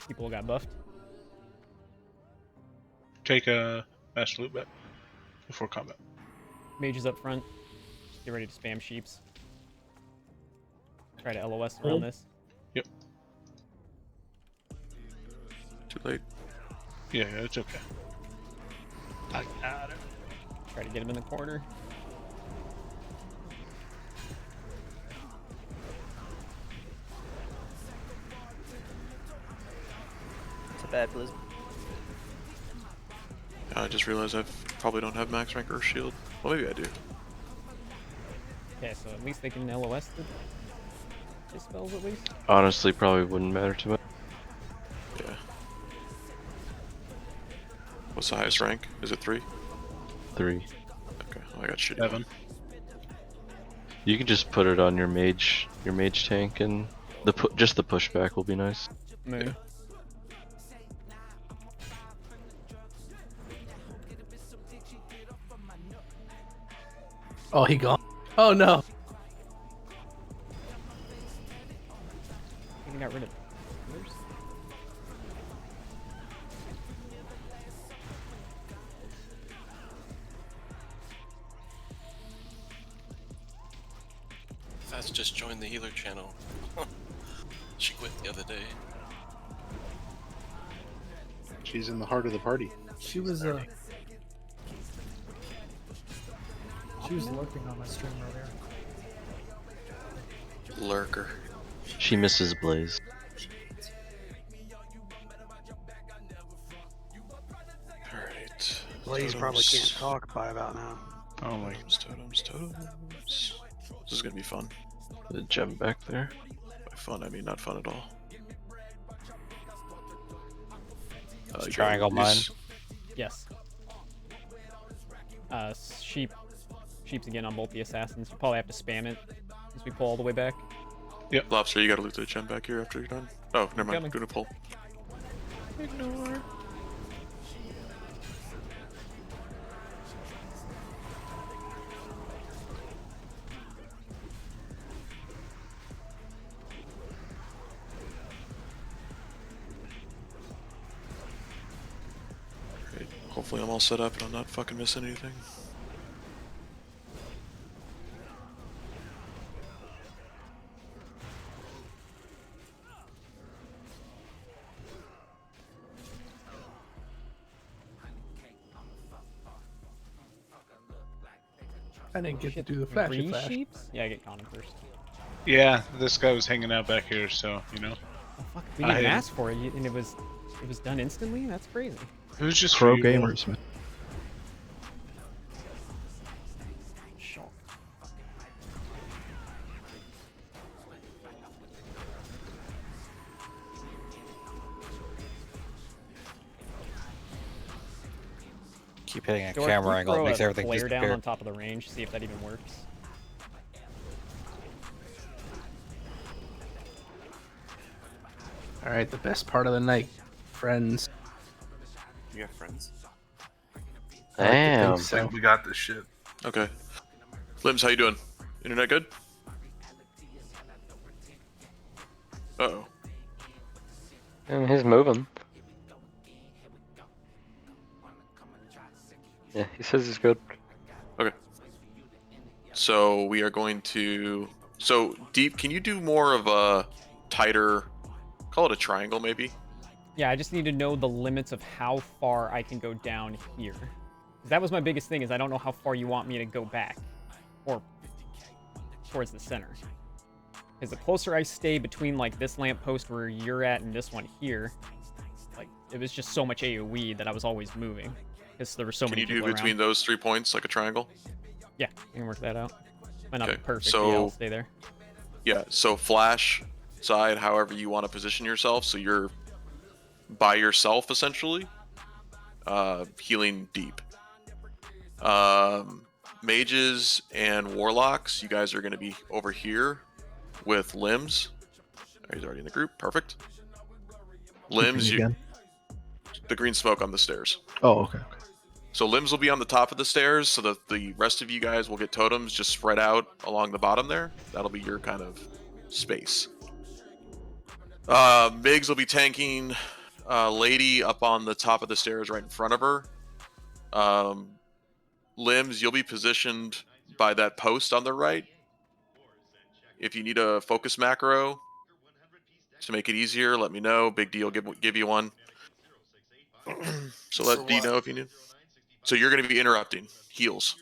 People got buffed. Take a master loot bet before combat. Mages up front. Just get ready to spam sheeps. Try to LOS around this. Yep. Too late. Yeah, it's okay. I got it. Try to get him in the corner. It's a bad Blizz. I just realized I probably don't have max rank Earth Shield. Well, maybe I do. Okay, so at least they can LOS the spells at least. Honestly, probably wouldn't matter too much. Yeah. What's the highest rank? Is it 3? 3. Okay, well, I got shitty. 7. You can just put it on your mage tank, and just the pushback will be nice. Moon. Oh, he gone. Oh no. I think I got rid of others. Fats just joined the healer channel. She quit the other day. She's in the heart of the party. She was she was lurking on my stream earlier. Lurker. She misses Blaze. Alright. Blaze probably can't talk by about now. Oh my. Totems. This is gonna be fun. The gem back there. By fun, I mean not fun at all. You Triangle got mine. Reese. Yes. Sheeps again on both the assassins. You probably have to spam it as we pull all the way back. Lobster, you gotta loot the gem back here after you're done. Oh, never mind. Coming. Gonna pull. Ignore. Great. Hopefully I'm all set up and I'm not fucking missing anything. I didn't get to do the flashy Three flash. sheeps? Yeah, I get Conan first. Yeah, this guy was hanging out back here, so you know. Oh fuck, we didn't even ask for it, and it was done instantly? That's crazy. Who's just Pro for you, gamers, man. Shock. Keep hitting a Dork, camera can you angle, it throw makes a everything flare down disappear. on top of the range, see if that even works. All right, the best part of the night, friends. You have friends? I like to Damn. think so. We got this shit. Okay. Limbs, how you doing? Internet good? Uh-oh. And he's moving. Yeah, he says he's good. Okay. So we are going to... So, Deep, can you do more of a tighter... Call it a triangle, maybe? Yeah, I just need to know the limits of how far I can go down here. 'Cause that was my biggest thing, is I don't know how far you want me to go back. Or towards the center. Because the closer I stay between, like, this lamppost where you're at and this one here, like, it was just so much AoE that I was always moving. Because there were so Can many you do people between around. those 3 points, like a triangle? Yeah, we can work that out. Might not Okay, be perfect, so- but yeah, I'll stay there. Yeah, so flash side, however you want to position yourself, so you're by yourself, essentially. Healing deep. Mages and warlocks, you guys are going to be over here with limbs. He's already in the group. Perfect. Limbs, you, Again. the green smoke on the stairs. Oh, okay. So limbs will be on the top of the stairs, so that the rest of you guys will get totems just spread out along the bottom there. That'll be your kind of space. Migs will be tanking Lady up on the top of the stairs right in front of her. Limbs, you'll be positioned by that post on the right. If you need a focus macro to make it easier, let me know. Big deal, give you one. So For let D what? know if you need. So you're going to be interrupting heals.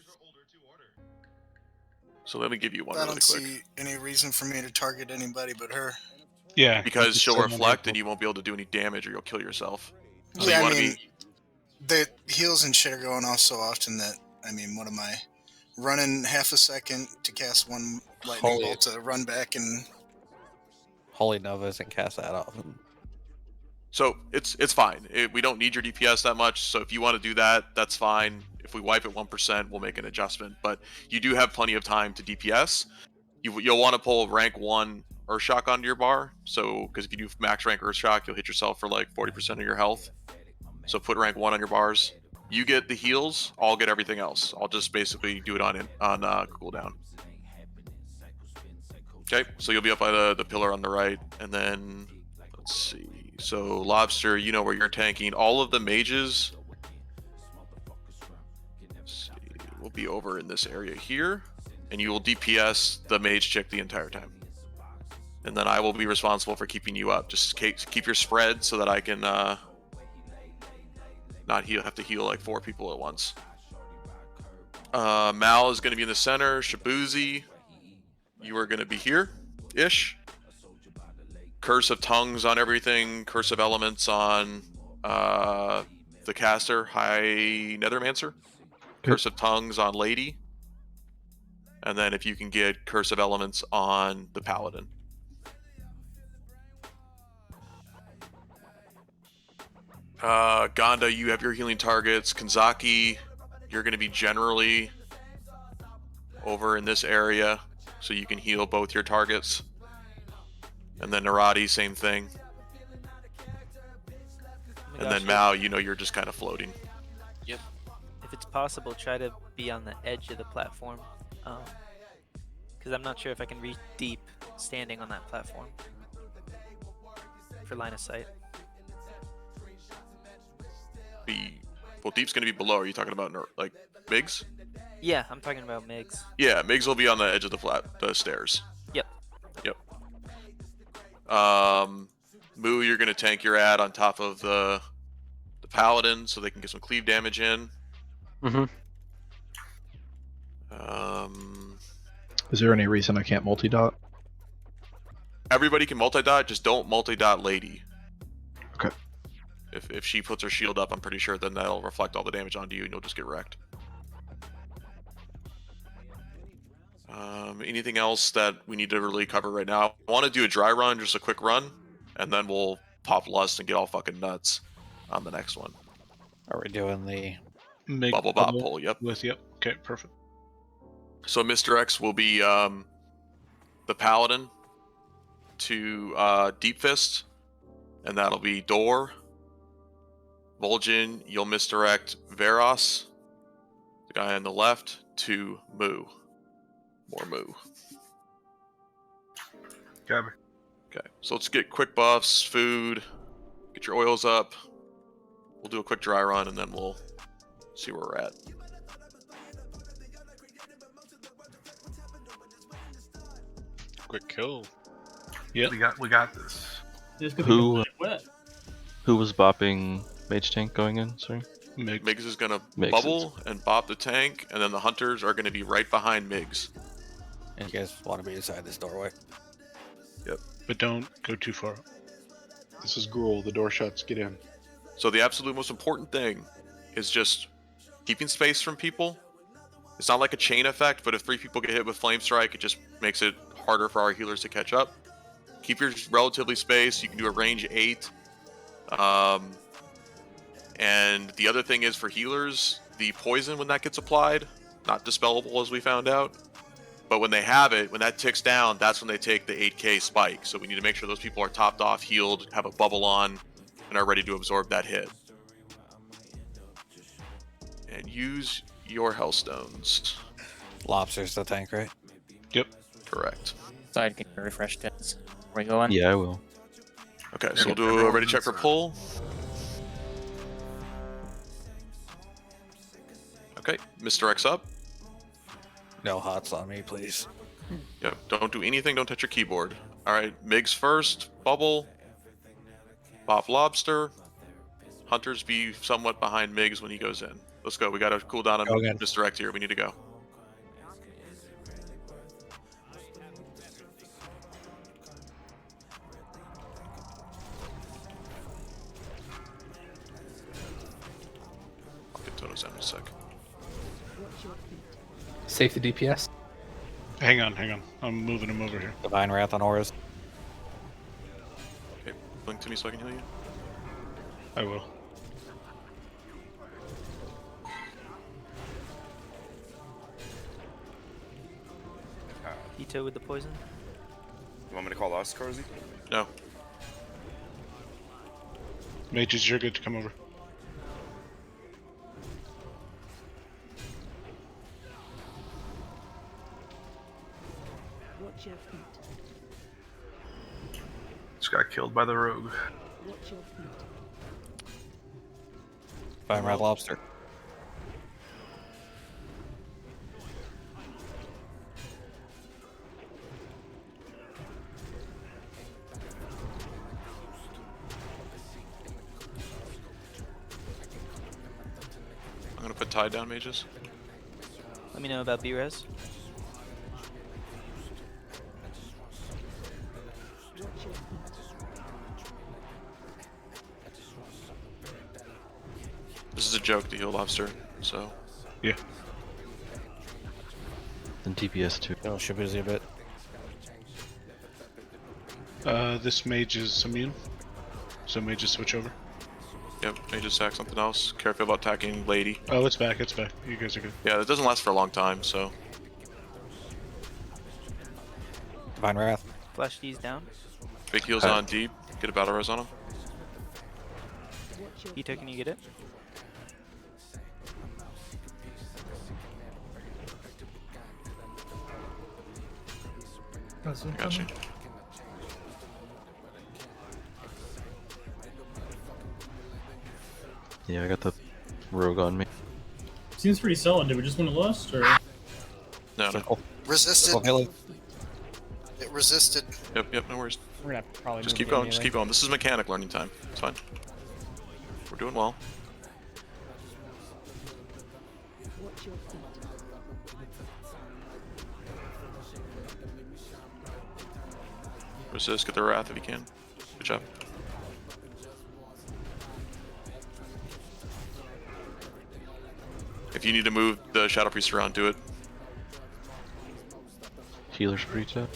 So let me give you one I really don't quick. see any reason for me to target anybody but her. Yeah. Because it's she'll someone reflect able- and you won't be able to do any damage or you'll kill yourself. So Yeah, you I want to mean, be. the heals and shit are going off so often that, I mean, what am I? Running half a second to cast one lightning Holy- bolt to run back and... Holy Nova isn't cast that often. So it's fine. We don't need your DPS that much. So if you want to do that, that's fine. If we wipe at 1%, we'll make an adjustment. But you do have plenty of time to DPS. You'll want to pull rank 1 Earthshock onto your bar. So because if you do max rank Earthshock, you'll hit yourself for like 40% of your health. So put rank 1 on your bars. You get the heals. I'll get everything else. I'll just basically do it on cooldown. Okay, so you'll be up by the pillar on the right, and then let's see. So Lobster, you know where you're tanking. All of the mages will be over in this area here, and you will DPS the mage chick the entire time. And then I will be responsible for keeping you up. Just keep your spread so that I can not have to heal like 4 people at once. Mal is going to be in the center. Shabuzi, you are going to be here-ish. Curse of Tongues on everything. Curse of Elements on the caster, High Nethermancer. Curse of Tongues on Lady. And then if you can get Curse of Elements on the Paladin. Ganda, you have your healing targets. Kanzaki, you're going to be generally over in this area, so you can heal both your targets. And then Narati, same thing. And then Mao, you know you're just kind of floating. If it's possible, try to be on the edge of the platform. Because I'm not sure if I can reach deep standing on that platform for line of sight. Well, deep's going to be below. Are you talking about like Migs? Yeah, I'm talking about Migs. Yeah, Migs will be on the edge of the stairs. Yep. Moo, you're going to tank your ad on top of the Paladin so they can get some cleave damage in. Mm-hmm. Is there any reason I can't multi-dot? Everybody can multi-dot, just don't multi-dot Lady. Okay. If she puts her shield up, I'm pretty sure then that'll reflect all the damage onto you and you'll just get wrecked. Anything else that we need to really cover right now? I want to do a dry run, just a quick run, and then we'll pop Lust and get all fucking nuts on the next one. Are we doing the Make Bubble Bop pull, yep. Yep. Okay, perfect. So Mr. X will be the Paladin to Deep Fist, and that'll be Door. Vol'jin, you'll misdirect Veros, the guy on the left, to Moo. More Moo. Got me. Okay, so let's get quick buffs, food, get your oils up. We'll do a quick dry run, and then we'll see where we're at. Quick kill. We got this. Who was bopping Mage Tank going in? Sorry. Migs is gonna Migs bubble and bop the tank, and then the hunters are gonna be right behind Migs. And you guys want to be inside this doorway? Yep. But don't go too far. This is Gruul. The door shuts. Get in. So the absolute most important thing is just keeping space from people. It's not like a chain effect, but if 3 people get hit with Flame Strike, it just makes it harder for our healers to catch up. Keep yours relatively spaced. You can do a range 8. And the other thing is for healers, the poison when that gets applied, not dispellable as we found out. But when they have it, when that ticks down, that's when they take the 8k spike. So we need to make sure those people are topped off, healed, have a bubble on, and are ready to absorb that hit. And use your Hellstones. Lobster's the tank, right? Yep. Correct. Side, can you refresh this? Where you going? Yeah, I will. Okay, so we'll do a ready check for pull. Okay, Mr. X up. No hots on me, please. Yep, don't do anything, don't touch your keyboard. Alright, Migs first, Bubble, Pop Lobster. Hunters be somewhat behind Migs when he goes in. Let's go, we gotta cool down on Go again. Mr. X here, we need to go. I'll get Toto's in a sec. Safety DPS. Hang on. I'm moving him over here. Divine Wrath on auras. Okay, blink to me so I can heal you. I will. Ito with the poison. You want me to call us, Cozy? No. Mages, you're good to come over. Watch your feet. Just got killed by the rogue. Watch your feet. Divine Wrath Lobster. I'm gonna put Tide down, Mages. Let me know about B-Res. Watch your feet. This is a joke to heal Lobster, so. Yeah. And DPS too. Oh, should busy a bit. This mage is immune. So mages switch over. Yep, Mages sack something else. Careful about attacking Lady. Oh, it's back. You guys are good. Yeah, it doesn't last for a long time, so. Divine Wrath. Flash D's down. Big heals on deep. Get a battle res on him. Watch your Ito, can you get it? Does it I got you. Yeah, I got the rogue on me. Seems pretty solid. Did we just win a lost or? No. Circle. Resisted. Circle healing. It resisted. Yep, no worries. We're gonna have to probably Just move keep the going, just melee. keep going. This is mechanic learning time. It's fine. We're doing well. Watch your feet. Resist, get the Wrath if you can. Good job. If you need to move the Shadow Priest around, do it. Healer's pretty tough.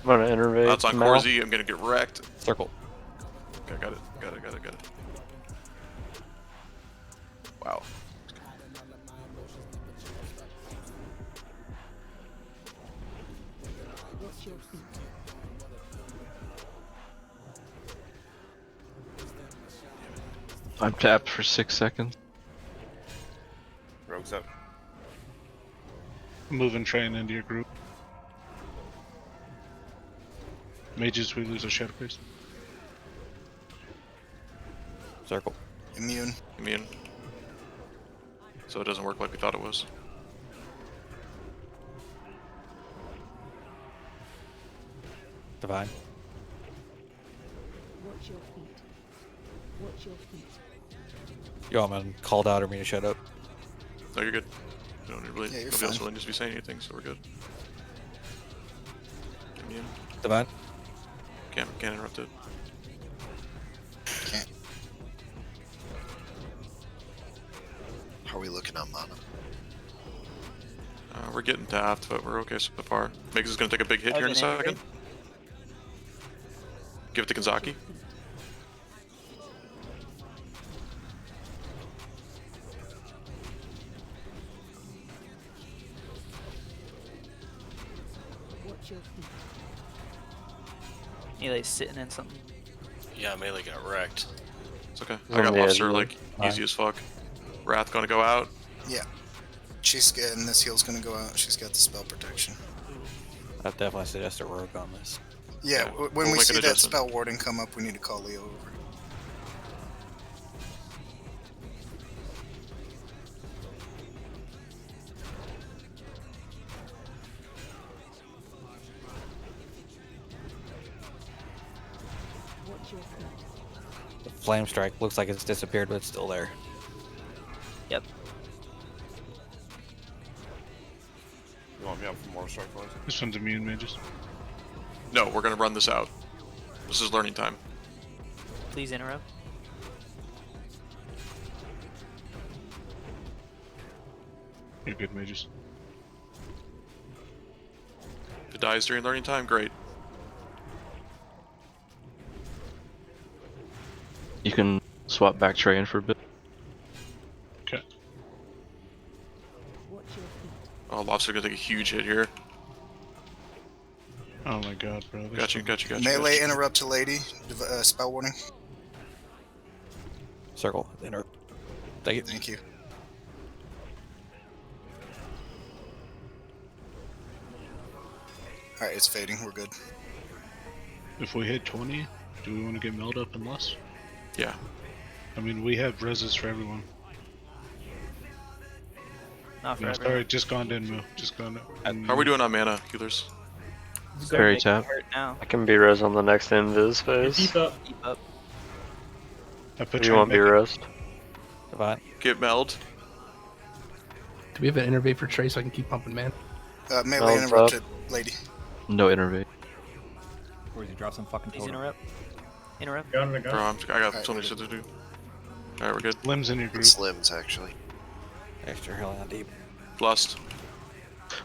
I'm gonna innervate. That's on Mal. Corzi, I'm gonna get wrecked. Circle. Okay, got it. Wow. Watch your feet. I'm tapped for 6 seconds. Rogue's up. Moving train into your group. Mages, we lose a Shadow Priest. Circle. Immune. Immune. So it doesn't work like we thought it was. Divine. Watch your feet. Watch your feet. Yo, man, called out or me to shut up. No, you're good. You don't really, Yeah, you're nobody else fine. really needs to be saying anything, so we're good. Immune. Divine. Can't interrupt it. Can't. How are we looking on mana? We're getting tapped, but we're okay so far. Migs is gonna take a big hit here in a Okay, second. Give it to Kanzaki. Watch your feet. Melee's sitting in something. Yeah, Melee got wrecked. It's okay. He's I got on the edge Lobster, of like, it. easy as fuck. Wrath gonna go out. Yeah. She's good, and this heal's gonna go out. She's got the spell protection. I definitely suggest a rogue on this. Yeah, Yeah, when we'll we make an see that adjustment. spell warden come up, we need to call Leo over. The flame strike looks like it's disappeared, but it's still there. Yep. You want me up for more strike points? This one's immune mages. No, we're gonna run this out. This is learning time. Please interrupt. You're good mages. If it dies during learning time, great. You can swap back Trayan for a bit. Okay. Oh, Lobster gonna take a huge hit here. Oh my god, bro. Got you. Melee interrupt to lady. Spell warning. Circle. Enter. Take it. Thank you. Alright, it's fading. We're good. If we hit 20, do we want to get milled up and less? Yeah. I mean, we have reses for everyone. Not for Yeah, everyone. sorry, just gone in, Moo. Just gone in. How are we doing on mana, healers? Fairy tap. Hurt now. I can be res on the next invis phase. Keep up. Keep up. I put Do you want be res? Divine. Get meld. Do we have an innervate for Trey so I can keep pumping, man? Melee Melds interrupt up. to lady. No innervate. Or you drop some fucking Please interrupt. Interrupt. Got it, Bro, got it. I got Alright, so many shit to do. Alright, we're good. Limbs in your group. It's limbs, actually. Extra healing on deep. Lust.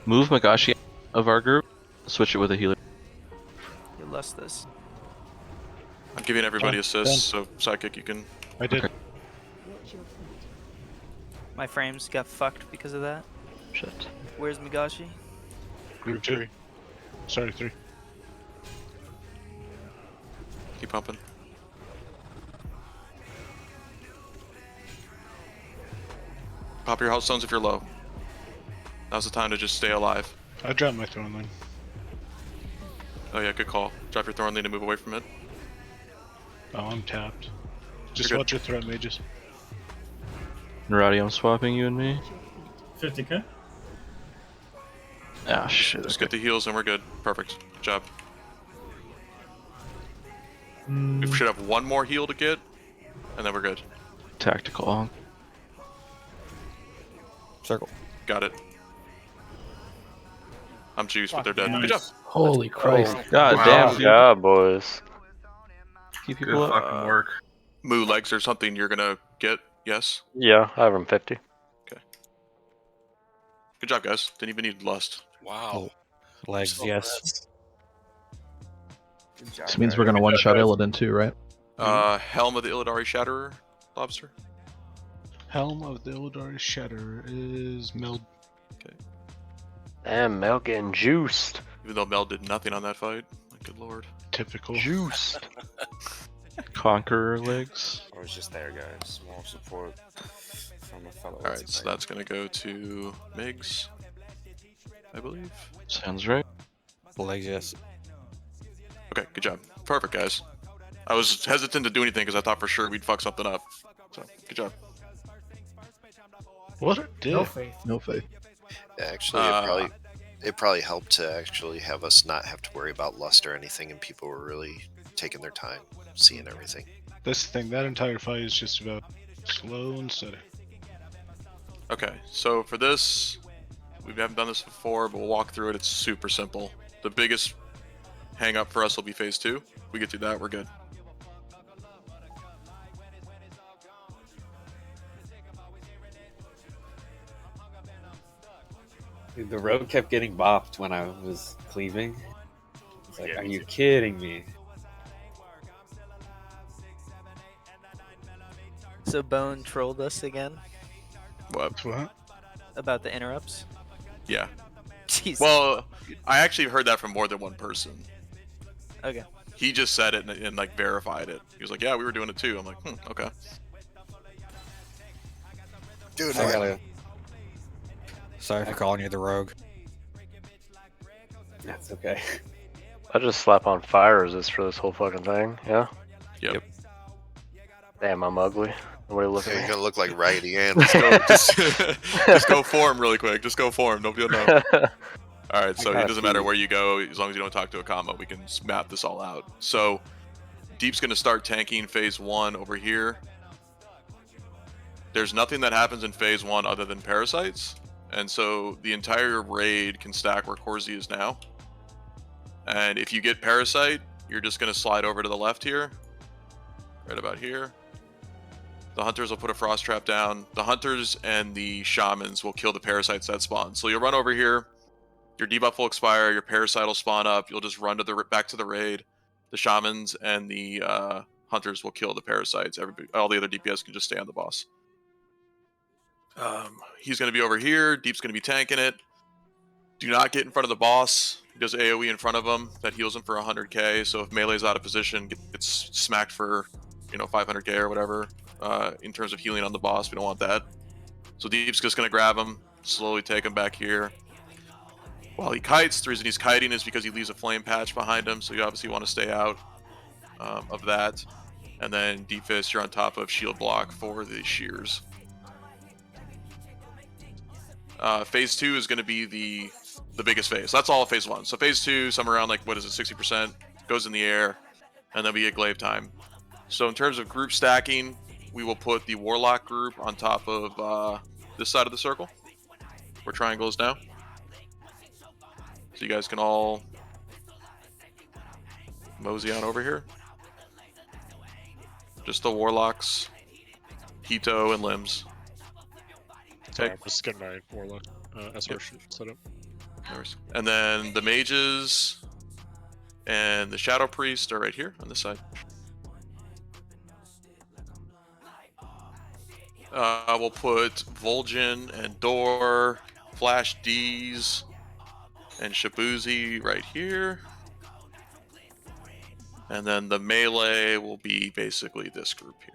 Move Magashi out of our group. Switch it with a healer. You lust this. I'm giving everybody Oh, assists, so Psychic, you can. I did. Okay. My frames got fucked because of that. Shit. Where's Magashi? Group 2. Sorry, 3. Keep pumping. Pop your health stones if you're low. Now's the time to just stay alive. I dropped my throne line. Oh yeah, good call. Drop your Thorn Lane to move away from it. Oh, I'm tapped. Just You're good. watch your threat mages. Narati, I'm swapping you and me. 50k. Ah, shit. Just Okay. get the heals and we're good. Perfect. Good job. We should have one more heal to get, and then we're good. Tactical. Circle. Got it. I'm juiced, but they're dead. Good job. Holy Christ. God Wow. damn, good job, boys. Keep Good people up. fucking work. Moo legs or something you're gonna get? Yes. Yeah, I have him 50. Good job, guys. Didn't even need lust. Wow. Legs, yes. This means we're gonna one-shot Illidan too, right? Helm of the Illidari Shatterer, Lobster. Helm of the Illidari Shatter is meld. Damn, Mel getting juiced. Even though Mel did nothing on that fight. My good lord. Typical. Juiced. Conqueror legs. I was just there, guys. More support from a fellow. Alright, so that's gonna go to Migs, I believe. Sounds right. Legs, yes. Okay, good job. Perfect, guys. I was hesitant to do anything because I thought for sure we'd fuck something up. So, good job. What a dick. No faith. No faith. Actually, it probably helped to actually have us not have to worry about lust or anything, and people were really taking their time seeing everything. That's the thing. That entire fight is just about slow and steady. Okay, so for this, we haven't done this before, but we'll walk through it. It's super simple. The biggest hang up for us will be phase 2. If we get through that, we're good. Dude, the rogue kept getting bopped when I was cleaving. It's like, are you kidding me? So Bone trolled us again What? about the interrupts. Yeah. Jeez. Well, I actually heard that from more than one person. Okay. He just said it and like verified it. He was like, "Yeah, we were doing it too." I'm like, okay." Dude, I gotta... Sorry for calling you the rogue. That's okay. I just slap on fire resist for this whole fucking thing, yeah? Yep. Damn, I'm ugly. Nobody look You're at me. gonna look like Raggedy Ann. Just go form really quick. Just go form. Nobody will know. All right, so it doesn't matter where you go as long as you don't talk to a comma. We can map this all out. So Deep's going to start tanking phase 1 over here. There's nothing that happens in phase 1 other than parasites, and so the entire raid can stack where Corsi is now. And if you get parasite, you're just going to slide over to the left here, right about here. The hunters will put a frost trap down. The hunters and the shamans will kill the parasites that spawn. So you'll run over here, your debuff will expire, your parasite will spawn up, you'll just run to the back to the raid. The shamans and the hunters will kill the parasites. All the other DPS can just stay on the boss. He's going to be over here. Deep's going to be tanking it. Do not get in front of the boss. He does AoE in front of him. That heals him for 100k. So if melee's out of position, gets smacked for 500k or whatever. In terms of healing on the boss, we don't want that. So Deep's just going to grab him, slowly take him back here. While he kites, the reason he's kiting is because he leaves a flame patch behind him, so you obviously want to stay out of that. And then Deep Fist, you're on top of shield block for the shears. Phase 2 is going to be the biggest phase. That's all of phase 1. So phase 2, somewhere around 60%, goes in the air, and then we get glaive time. So in terms of group stacking, we will put the Warlock group on top of this side of the circle, where triangle is now. So you guys can all mosey on over here. Just the Warlocks, Hito, and Limbs. Sorry, I'm just getting my Warlock SR set up. And then the mages and the Shadow Priest are right here on this side. We'll put Vol'jin and Door, Flash D's, and Shabuzi right here. And then the melee will be basically this group here.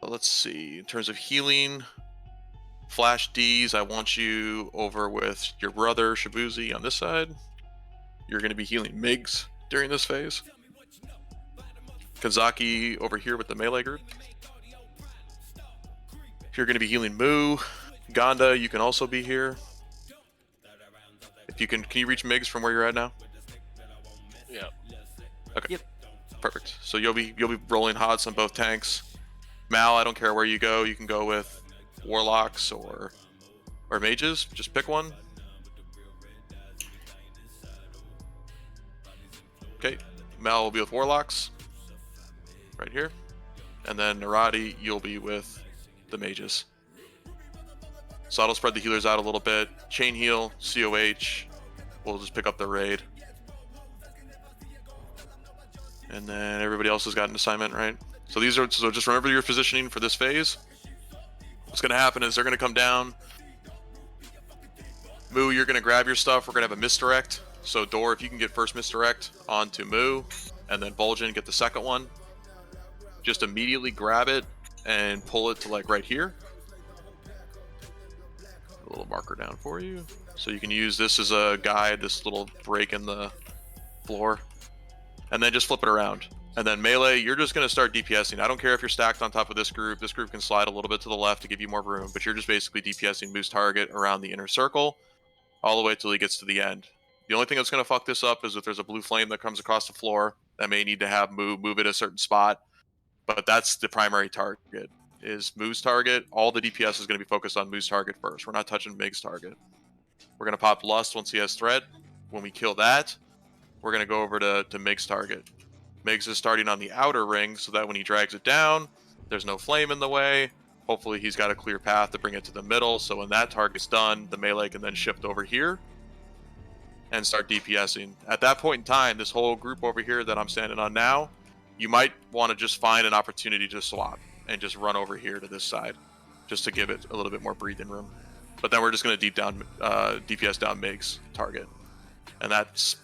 Let's see, in terms of healing, Flash D's, I want you over with your brother Shabuzi on this side. You're going to be healing Migs during this phase. Kazaki over here with the melee group. You're going to be healing Mu. Ganda, you can also be here. If you can you reach Migs from where you're at now? Yeah. Okay. Yep. Perfect. So you'll be rolling HOTS on both tanks. Mal, I don't care where you go. You can go with Warlocks or Mages. Just pick one. Okay. Mal will be with Warlocks. Right here. And then Narati, you'll be with the Mages. So that'll spread the healers out a little bit. Chain heal, COH. We'll just pick up the raid. And then everybody else has got an assignment, right? So just remember your positioning for this phase. What's going to happen is they're going to come down. Mu, you're going to grab your stuff. We're going to have a misdirect. So Door, if you can get first misdirect onto Mu, and then Vol'jin get the second one. Just immediately grab it and pull it to right here. A little marker down for you. So you can use this as a guide, this little break in the floor. And then just flip it around. And then melee, you're just going to start DPSing. I don't care if you're stacked on top of this group. This group can slide a little bit to the left to give you more room, but you're just basically DPSing Moo's target around the inner circle all the way till he gets to the end. The only thing that's going to fuck this up is if there's a blue flame that comes across the floor that may need to have move it a certain spot. But that's the primary target, is Moo's target. All the DPS is going to be focused on Moo's target first. We're not touching Mig's target. We're going to pop Lust once he has threat. When we kill that, we're going to go over to Mig's target. Migs is starting on the outer ring so that when he drags it down, there's no flame in the way. Hopefully he's got a clear path to bring it to the middle, so when that target's done, the melee can then shift over here and start DPSing. At that point in time, this whole group over here that I'm standing on now, you might want to just find an opportunity to swap and just run over here to this side just to give it a little bit more breathing room. But then we're just going to DPS down Mig's target. And that's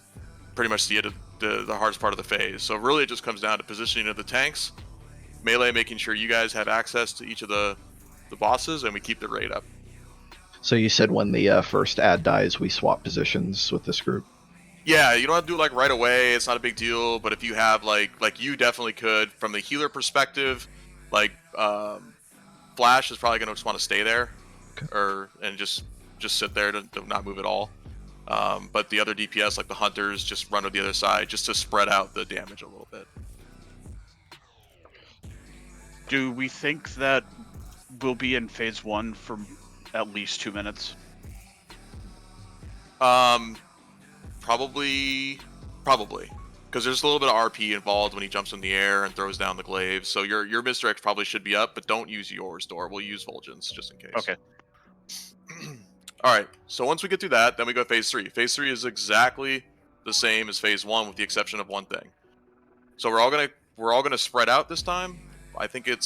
pretty much the end of the hardest part of the phase. So really it just comes down to positioning of the tanks, melee making sure you guys have access to each of the bosses, and we keep the raid up. So you said when the first ad dies, we swap positions with this group? Yeah, you don't have to do it right away. It's not a big deal. But if you have like you definitely could, from the healer perspective, Flash is probably going to just want to stay there, and just sit there to not move at all. But the other DPS, like the hunters, just run to the other side just to spread out the damage a little bit. Do we think that we'll be in phase 1 for at least 2 minutes? Probably, because there's a little bit of RP involved when he jumps in the air and throws down the glaive. So your misdirect probably should be up, but don't use yours, Door. We'll use Vol'jin's just in case. Okay. All right. So once we get through that, then we go phase 3. Phase 3 is exactly the same as phase 1, with the exception of one thing. So we're all gonna spread out this time. I think I want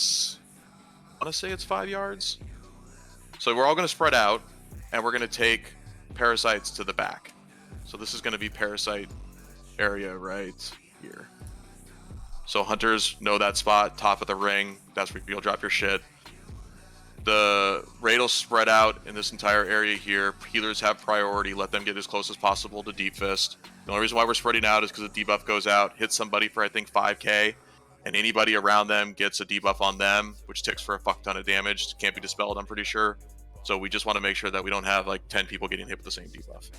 to say it's 5 yards. So we're all gonna spread out, and we're gonna take parasites to the back. So this is gonna be parasite area right here. So hunters know that spot, top of the ring. That's where you'll drop your shit. The raid will spread out in this entire area here. Healers have priority. Let them get as close as possible to Deep Fist. The only reason why we're spreading out is because the debuff goes out, hits somebody for I think 5k, and anybody around them gets a debuff on them, which ticks for a fuck ton of damage. Can't be dispelled, I'm pretty sure. So we just want to make sure that we don't have like 10 people getting hit with the same debuff.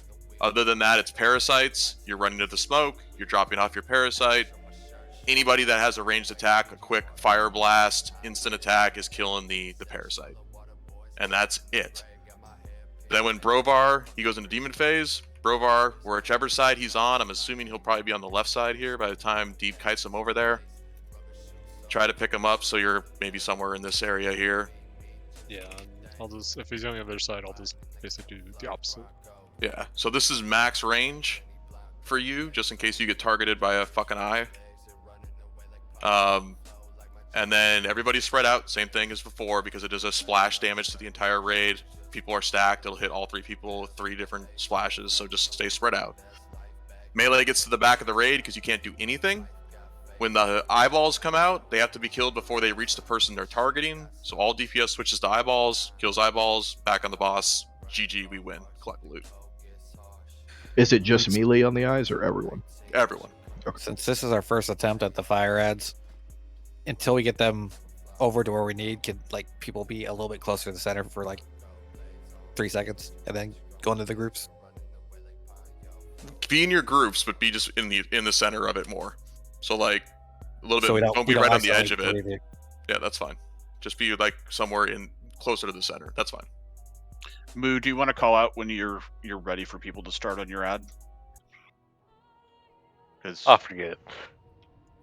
Other than that, it's parasites. You're running to the smoke. You're dropping off your parasite. Anybody that has a ranged attack, a quick fire blast, instant attack is killing the parasite. And that's it. Then when Brovar, he goes into demon phase. Brovar, whichever side he's on, I'm assuming he'll probably be on the left side here by the time Deep kites him over there. Try to pick him up so you're maybe somewhere in this area here. Yeah, I'll just, if he's on the other side, I'll just basically do the opposite. Yeah, so this is max range for you, just in case you get targeted by a fucking eye. And then everybody's spread out, same thing as before, because it does a splash damage to the entire raid. People are stacked, it'll hit all 3 people with 3 different splashes, so just stay spread out. Melee gets to the back of the raid because you can't do anything. When the eyeballs come out, they have to be killed before they reach the person they're targeting. So all DPS switches to eyeballs, kills eyeballs, back on the boss. GG, we win. Collect the loot. Is it just melee on the eyes or everyone? Everyone. Okay. Since this is our first attempt at the fire ads, until we get them over to where we need, could like people be a little bit closer to the center for like 3 seconds and then go into the groups? Be in your groups, but be just in the center of it more. So like a little So bit. Don't be right on the edge of it. Either. Yeah, that's fine. Just be like somewhere in closer to the center. That's fine. Moo, do you want to call out when you're ready for people to start on your ad? I'll forget.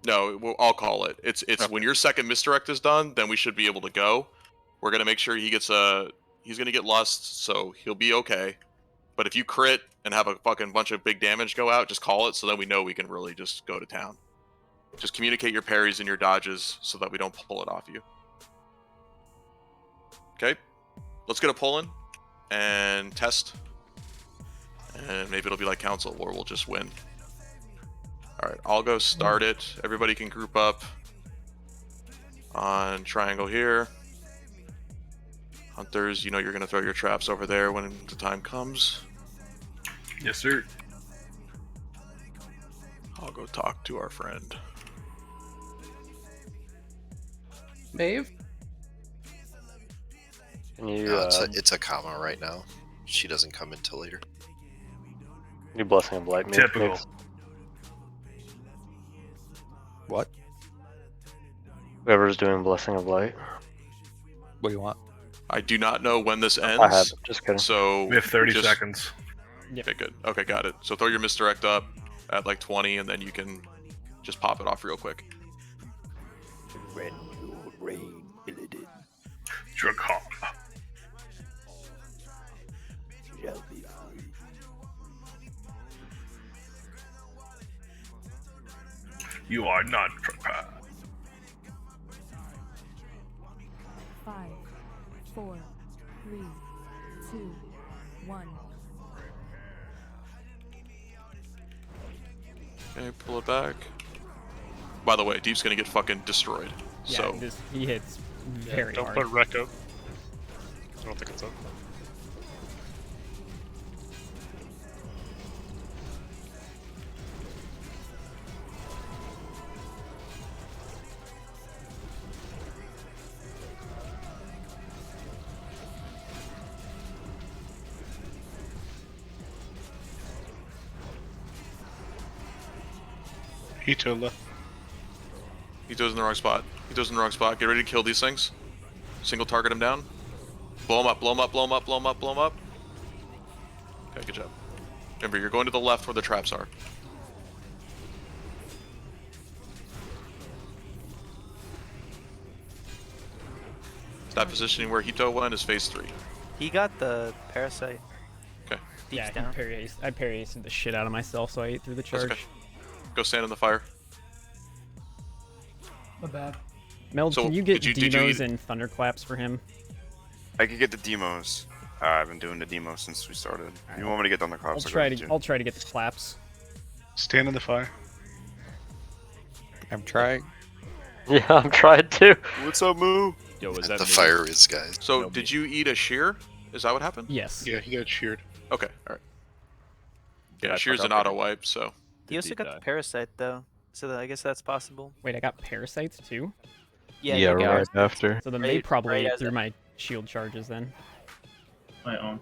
No, I'll call it. It's Okay. When your second misdirect is done, then we should be able to go. We're gonna make sure he's gonna get lust, so he'll be okay. But if you crit and have a fucking bunch of big damage go out, just call it so that we know we can really just go to town. Just communicate your parries and your dodges so that we don't pull it off you. Okay, let's get a pull in and test. And maybe it'll be like Council where we'll just win. Alright, I'll go start it. Everybody can group up on triangle here. Hunters, you know you're going to throw your traps over there when the time comes. Yes, sir. I'll go talk to our friend. Maeve? Can you, No, it's a comma right now. She doesn't come until later. you Blessing of Light, Typical. please? What? Whoever's doing Blessing of Light. What do you want? I do not know when this ends. I have it, just kidding. So We have 30 just- seconds. Okay, good. Okay, got it. So throw your misdirect up at like 20, and then you can just pop it off real quick. Dracar. You are not Dracar. 5, 4, 3, 2, 1. Okay, pull it back. By the way, Deep's gonna get fucking destroyed. Yeah, So he hits very Don't hard. put wreck up. I don't think it's up. Hito left. Hito's in the wrong spot. Hito's in the wrong spot. Get ready to kill these things. Single target him down. Blow him up, blow him up, blow him up, blow him up, blow him up. Okay, good job. Remember, you're going to the left where the traps are. That positioning where Hito went is phase 3. He got the parasite. Okay. Deep Yeah, down. I parry-aced the shit out of myself, so I ate through the charge. Okay. Go stand in the fire. Not bad. Mel, So, can you get did you demos eat- and thunderclaps for him? I could get the demos. I've been doing the demos since we started. You want me to get on the claps? I'll try to get the claps. Stand in the fire. I'm trying. Yeah, I'm trying to. What's up, Moo? Yo, is The fire is, guys. So, did you eat a shear? Is that what happened? Yes. Yeah, he got sheared. Okay, alright. Yeah, I shear's fuck an up auto already? wipe, so. He also got the parasite though, so I guess that's possible. Wait, I got parasites too? Yeah, you got right after. So then they Right- probably right ate as through it- my shield charges then. My own.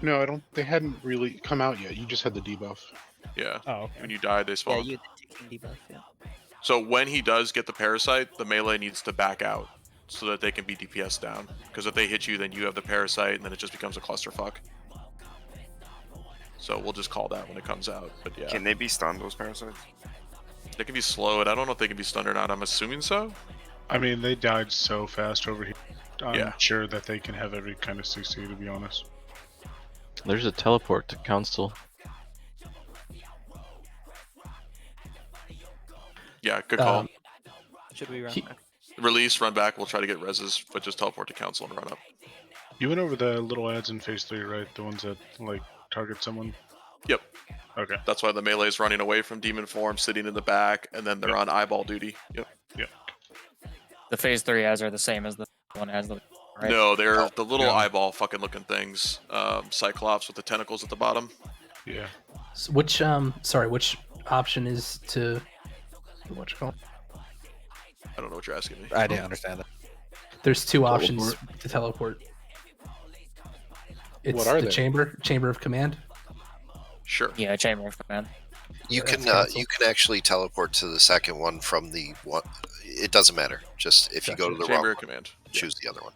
No, I don't. They hadn't really come out yet. You just had the debuff. Yeah. Oh, okay. When you died, they Yeah, spawned. you had the ticking debuff. Yeah. So when he does get the parasite, the melee needs to back out so that they can be DPS down. Because if they hit you, then you have the parasite, and then it just becomes a clusterfuck. So we'll just call that when it comes out. But yeah, Can they be stunned, those parasites? they can be slowed. I don't know if they can be stunned or not. I'm assuming so. I mean, they died so fast over here. I'm Yeah. sure that they can have every kind of CC, to be honest. There's a teleport to council. Yeah, good call. Um, Should we run? He- back? Release, run back. We'll try to get reses, but just teleport to council and run up. You went over the little ads in phase 3, right? The ones that, like, target someone? Yep. Okay. That's why the melee is running away from demon form, sitting in the back, and then they're on eyeball duty. Yep. Yep. The phase 3 ads are the same as the one as the. Right? No, they're the little Yeah. eyeball fucking looking things. Cyclops with the tentacles at the bottom. Yeah. So which which option is to what you call it? I don't know what you're asking me. I didn't understand it. There's two options Teleport. to teleport. It's What are the they? chamber of command. Sure. Yeah, Chamber of Command. You That's can cancel. you can actually teleport to the second one from the one. It doesn't matter. Just if you go to the Chamber wrong of one, command. choose the other one.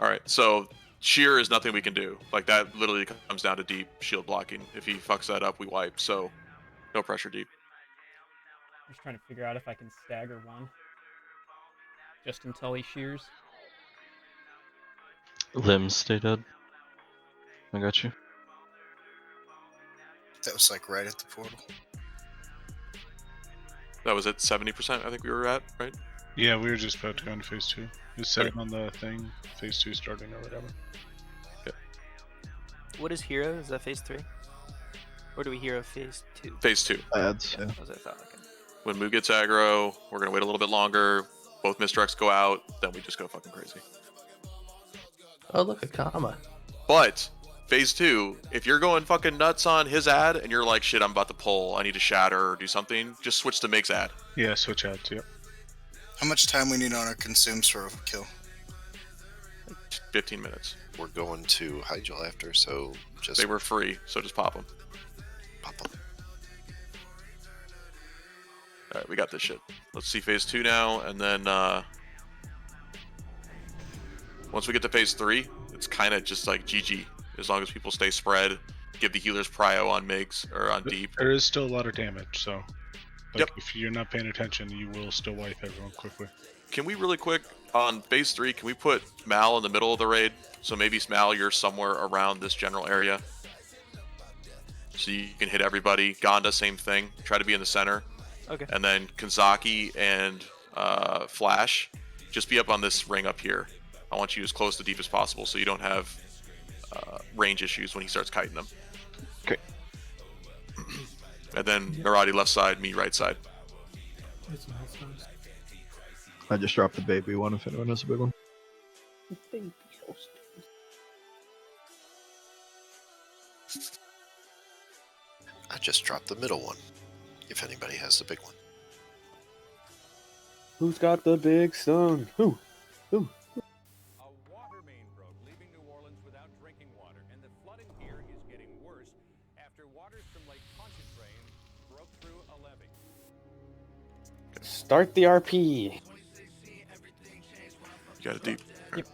All right. So sheer is nothing we can do. Like that literally comes down to deep shield blocking. If he fucks that up, we wipe. So no pressure deep. I'm just trying to figure out if I can stagger one. Just until he shears. Limbs stay dead. I got you. That was like right at the portal. That was at 70%. I think we were at right. Yeah, we were just about to go into phase 2. Just setting on the thing. Phase 2 starting or whatever. What is hero? Is that phase 3? Or do we hero phase 2? Phase 2. Ads, yeah. What was I thought? Okay. When Moo gets aggro, we're gonna wait a little bit longer. Both misdirects go out, then we just go fucking crazy. Oh, look, a comma. But phase 2, if you're going fucking nuts on his ad and you're like, shit, I'm about to pull, I need to shatter or do something, just switch to Mig's ad. Yeah, switch ads, yep. How much time we need on our consumes for a kill? 15 minutes. We're going to Hyjal after, so just They were free, so just pop them. pop them. All right, we got this shit. Let's see phase 2 now, and then once we get to phase 3, it's kind of just like GG. As long as people stay spread, give the healers prio on Migs or on deep. There is still a lot of damage, so like, Yep. if you're not paying attention, you will still wipe everyone quickly. Can we really quick on phase 3? Can we put Mal in the middle of the raid? So maybe Mal, you're somewhere around this general area, so you can hit everybody. Gonda, same thing. Try to be in the center. Okay. And then Kanzaki and Flash, just be up on this ring up here. I want you as close to deep as possible, so you don't have range issues when he starts kiting them. Okay. And then Narati left side, me right side. I just dropped the baby one if anyone has a big one. I just dropped the middle one. If anybody has the big one. Who's got the big stone? Who? Who? A water main broke, leaving New Orleans without drinking water, and the flooding here is getting worse Start the RP. You got it deep. Yep.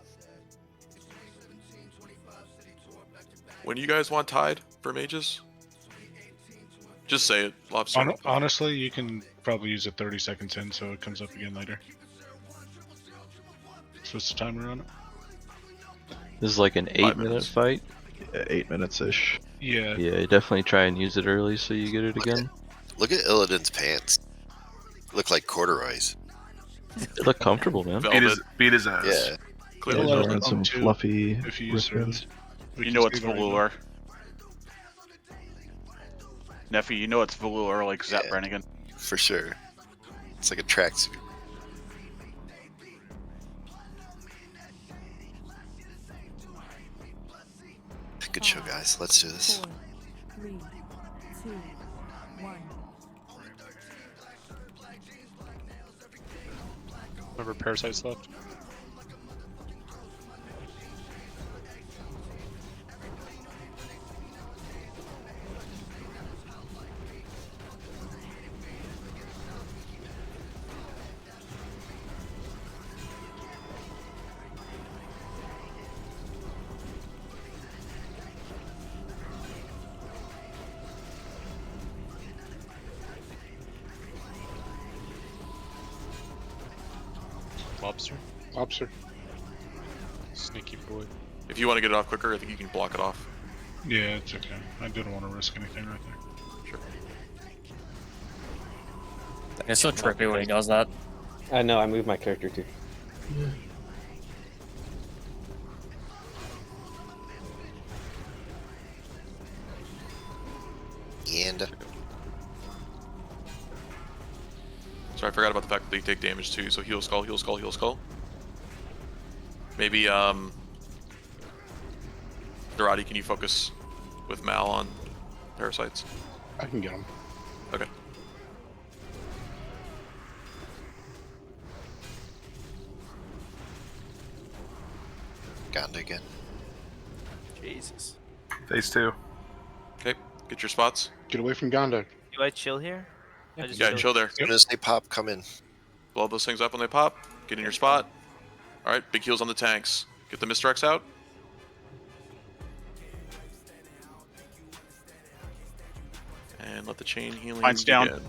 When do you guys want Tide for mages? Just say it, Lobster. Honestly, you can probably use it 30 seconds in, so it comes up again later. So what's the timer on it? This is like an 8-minute fight. 8 minutes-ish. Yeah. Yeah, definitely try and use it early so you get it again. Look at Illidan's pants. Look like corduroys. They look comfortable, man. Beat his ass. Yeah. Clearly Yeah, velvet. and some fluffy If you use wristbands. You know it's velour. Neffy, you know it's velour like Zap Brannigan. For sure. It's like a tracksuit. Good show, guys. Let's do this. 4, 3, 2, 1. Remember parasites left? Lobster? Lobster. Sneaky boy. If you want to get it off quicker, I think you can block it off. Yeah, it's okay. I didn't want to risk anything right there. Sure. It's so trippy when he does that. I know, I moved my character too. And Sorry, I forgot about the fact that they take damage too. So heal skull, heal skull, heal skull. Maybe Dorati, can you focus with Mal on parasites? I can get him. Okay. Ganda again. Jesus. Phase 2. Okay, get your spots. Get away from Gondar. Do I chill here? I just Yeah, chill there. As soon as they pop, come in. Blow those things up when they pop. Get in your spot. Alright, big heals on the tanks. Get the Mistrex out. And let the chain healing Mine's down. begin.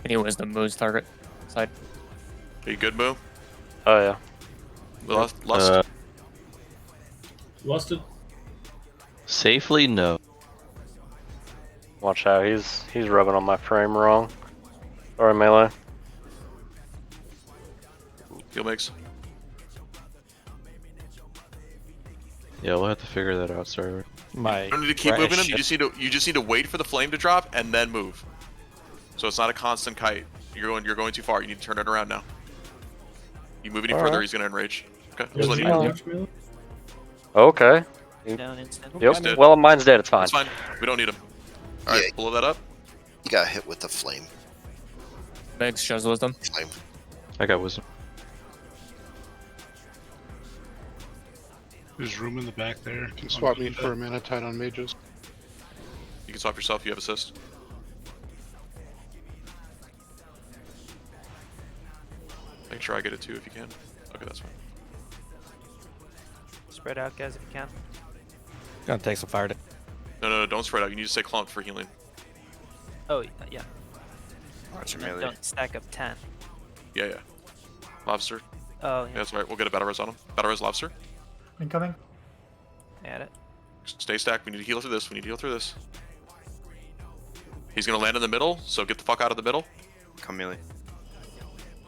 Any wisdom moves target side. Are you good, Moo? Oh yeah. Lust. Lusted. Safely, no. Watch out, he's rubbing on my frame wrong. Sorry, melee. Heal mix. Yeah, we'll have to figure that out, sorry. You don't need to keep moving them. You just need to wait for the flame to drop and then move. So it's not a constant kite. You're going too far. You need to turn it around now. You move any further, he's gonna enrage. Okay. Just let you know. Okay. Down instant. Yep. Well, mine's dead. It's fine. It's fine. We don't need him. All right, blow that up. He got hit with the flame. Megs shows wisdom. Flame. I got wisdom. There's room in the back there. Can swap me for a mana tide on mages. You can swap yourself. You have assist. Make sure I get it too if you can. Okay, that's fine. Spread out, guys, if you can. Gonna take some fire. No, don't spread out. You need to stay clumped for healing. Oh, yeah. Watch And then don't stack up 10. Yeah. Lobster. Oh, yeah. That's right. We'll get a battle res on him. Battle res lobster. Incoming. Add it. Stay stacked. We need to heal through this. He's gonna land in the middle, so get the fuck out of the middle. Come melee.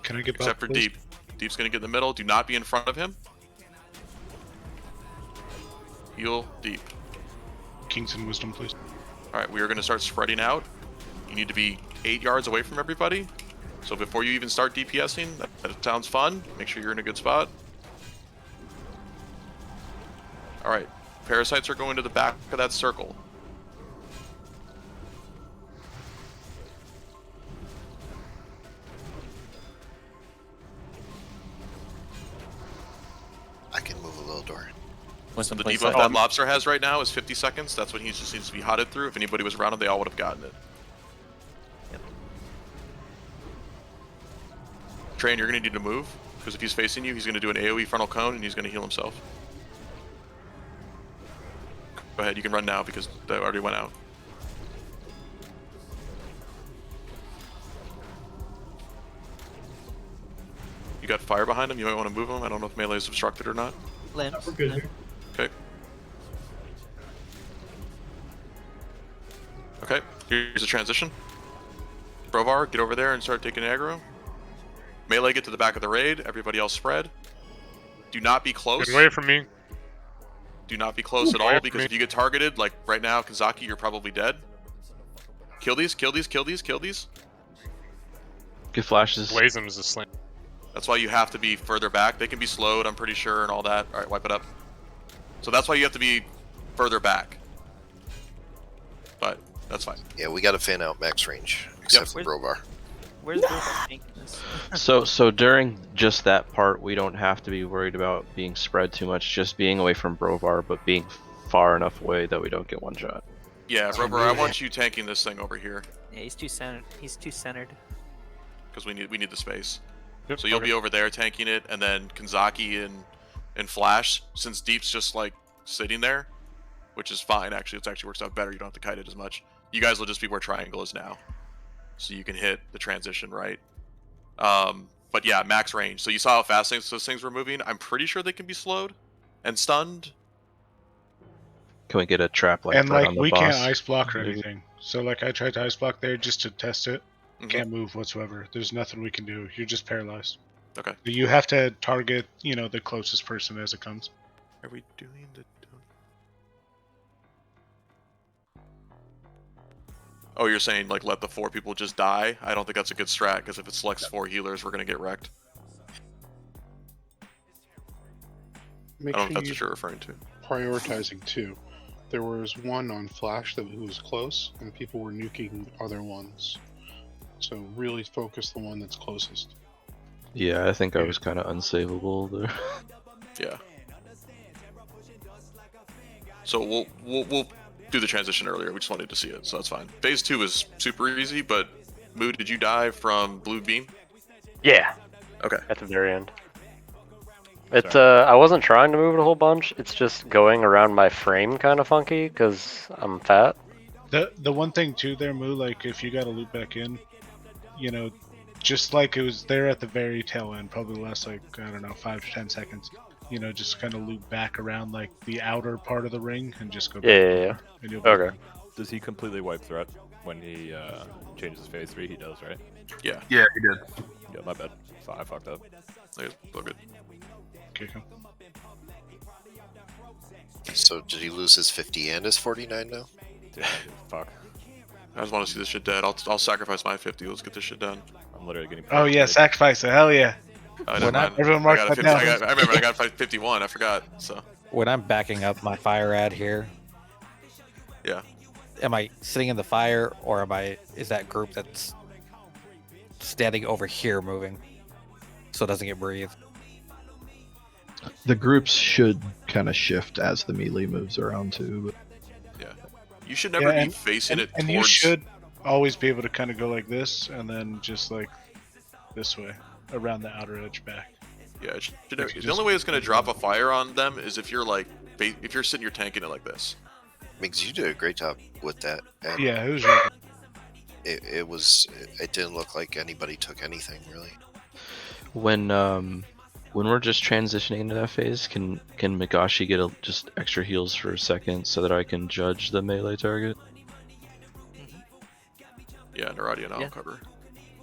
Can I get Except for Deep. Deep's gonna get in the middle. Do not be in front of him. Heal Deep. Kingston wisdom, please. Alright, we are gonna start spreading out. You need to be 8 yards away from everybody. So before you even start DPSing, that sounds fun. Make sure you're in a good spot. Alright, parasites are going to the back of that circle. I can move a little door. Wisdom The play debuff set. that Lobster has right now is 50 seconds. That's when he just needs to be hotted through. If anybody was around him, they all would have gotten it. Train, you're going to need to move, because if he's facing you, he's going to do an AoE frontal cone, and he's going to heal himself. Go ahead, you can run now, because that already went out. You got fire behind him, you might want to move him. I don't know if melee is obstructed or not. Limbs. We're good here. Okay. Okay, here's a transition. Brovar, get over there and start taking aggro. Melee, get to the back of the raid. Everybody else spread. Do not be close. Get away from me. Do not be close at all, because if you get targeted, like right now, Kazaki, you're probably dead. Kill these, kill these, kill these, kill these. Get flashes. Blazem is a slam. That's why you have to be further back. They can be slowed, I'm pretty sure, and all that. Alright, wipe it up. So that's why you have to be further back. But, that's fine. Yeah, we got to fan out max range, except for Brovar. Where's Brovar tanking this? So during just that part, we don't have to be worried about being spread too much, just being away from Brovar, but being far enough away that we don't get one shot. Yeah, Brovar, I want you tanking this thing over here. Yeah, he's too centered. He's too centered. Because we need the space. Yep, so you'll be over there tanking it, and then Kanzaki and Flash, since Deep's just like sitting there, which is fine actually, it actually works out better, you don't have to kite it as much. You guys will just be where Triangle is now. So you can hit the transition right. But yeah, max range. So you saw how fast those things were moving. I'm pretty sure they can be slowed and stunned. Can we get a trap like And that like on the we boss? can't ice block or anything. So like I tried to ice block there just to test it. Can't move whatsoever. There's nothing we can do. You're just paralyzed. Okay. You have to target, you know, the closest person as it comes. Are we doing the... Oh, you're saying like let the 4 people just die? I don't think that's a good strat, because if it selects 4 healers, we're gonna get wrecked. I don't know if that's what you're referring to. Prioritizing too. There was one on Flash who was close, and people were nuking other ones. So really focus the one that's closest. Yeah, I think I was kind of unsavable there. Yeah. So we'll do the transition earlier. We just wanted to see it, so that's fine. Phase 2 is super easy, but Mood, did you die from blue beam? Yeah. Okay. At the very end. It's I wasn't trying to move it a whole bunch. It's just going around my frame kind of funky because I'm fat. The one thing too there, Moo, like if you got to loop back in, you know, just like it was there at the very tail end, probably the last like, I don't know, 5 to 10 seconds, you know, just kind of loop back around like the outer part of the ring and just go back. Yeah. And you'll be Okay. fine. Does he completely wipe threat when he changes phase 3? He does, right? Yeah. Yeah, he did. Yeah, my bad. So I fucked up. Okay, all good. Okay, cool. So did he lose his 50 and his 49 now? Dude, fuck. I just want to see this shit dead. I'll sacrifice my 50. Let's get this shit done. I'm literally getting. Oh yeah, sacrifice it. Hell yeah. Never mind. Everyone I mark got a that 50, down. I remember I got 51. I forgot. So When I'm backing up my fire ad here, yeah. am I sitting in the fire or is that group that's standing over here moving so it doesn't get breathed? The groups should kind of shift as the melee moves around too. Yeah. You should never be and, facing it and towards... you should always be able to kind of go like this and then just like this way around the outer edge back. Yeah, the only way it's going to drop a fire on them is if you're like, if you're sitting here tanking it like this. Migs, you did a great job with that. And Yeah, it was really it didn't look like anybody took anything really. When we're just transitioning into that phase, can Magashi get just extra heals for a second so that I can judge the melee target? Yeah, Naradia and I'll cover.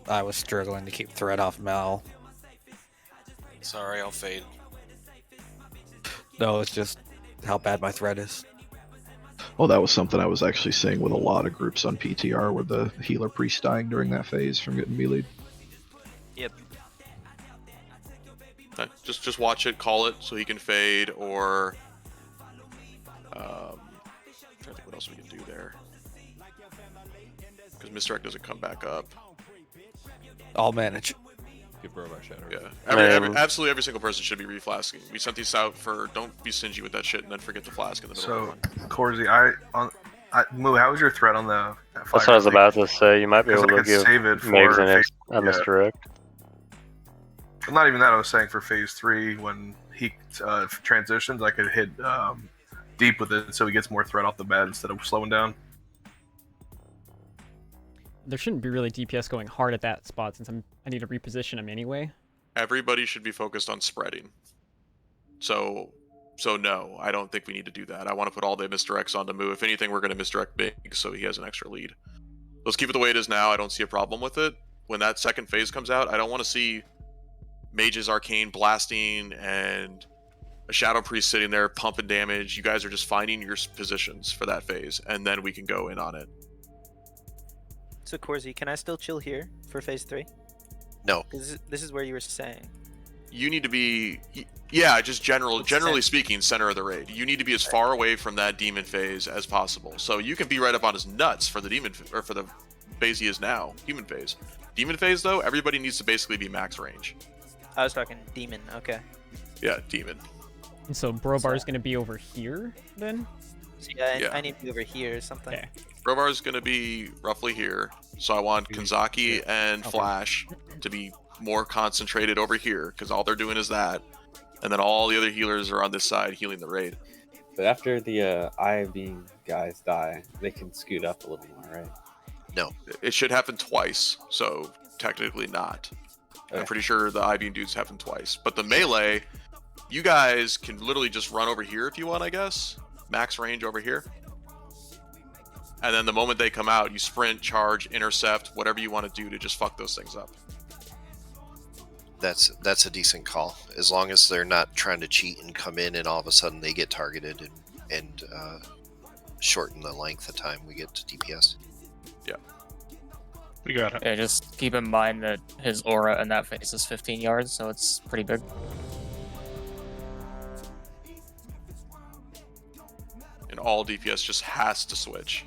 I was struggling to keep threat off Mal. Sorry, I'll fade. No, it's just how bad my threat is. Oh, that was something I was actually seeing with a lot of groups on PTR, where the healer priest dying during that phase from getting melee'd. Yep. Just watch it, call it, so he can fade, or... I'm trying to think what else we can do there. Because Misdirect doesn't come back up. I'll manage. Give Brovar shadow. Yeah, Man. absolutely every single person should be reflasking. We sent these out for don't be stingy with that shit and then forget the flask in the middle of the run. Corsi, Moo, how was your threat on the? That's what I was about to say. You might be able Because I to could give save it for Megs and phase- a misdirect. Well, not even that. I was saying for phase 3 when he transitions, I could hit deep with it, so he gets more threat off the bat instead of slowing down. There shouldn't be really DPS going hard at that spot since I need to reposition him anyway. Everybody should be focused on spreading. So no, I don't think we need to do that. I want to put all the misdirects onto Moo. If anything, we're going to misdirect Big so he has an extra lead. Let's keep it the way it is now. I don't see a problem with it. When that second phase comes out, I don't want to see Mage's Arcane blasting and a Shadow Priest sitting there pumping damage. You guys are just finding your positions for that phase, and then we can go in on it. So Corsi, can I still chill here for phase 3? No. This is where you were saying. You need to be, yeah, just generally speaking, center of the raid. You need to be as far away from that demon phase as possible. So you can be right up on his nuts for the demon or for the phase he is now, human phase. Demon phase though, everybody needs to basically be max range. I was talking demon. Okay. Yeah, demon. And so Brovar is going to be over here then? So yeah, I need to be over here or something. Okay. Brovar is going to be roughly here, so I want Kanzaki and Flash to be more concentrated over here, because all they're doing is that, and then all the other healers are on this side healing the raid. But after the Eye Beam guys die, they can scoot up a little more, right? No. It should happen twice, so technically not. Okay. I'm pretty sure the I-Beam dudes happen twice. But the melee, you guys can literally just run over here if you want, I guess. Max range over here. And then the moment they come out, you sprint, charge, intercept, whatever you want to do to just fuck those things up. That's a decent call, as long as they're not trying to cheat and come in and all of a sudden they get targeted and shorten the length of time we get to DPS. Yeah. We got it. Yeah, just keep in mind that his aura in that phase is 15 yards, so it's pretty big. And all DPS just has to switch.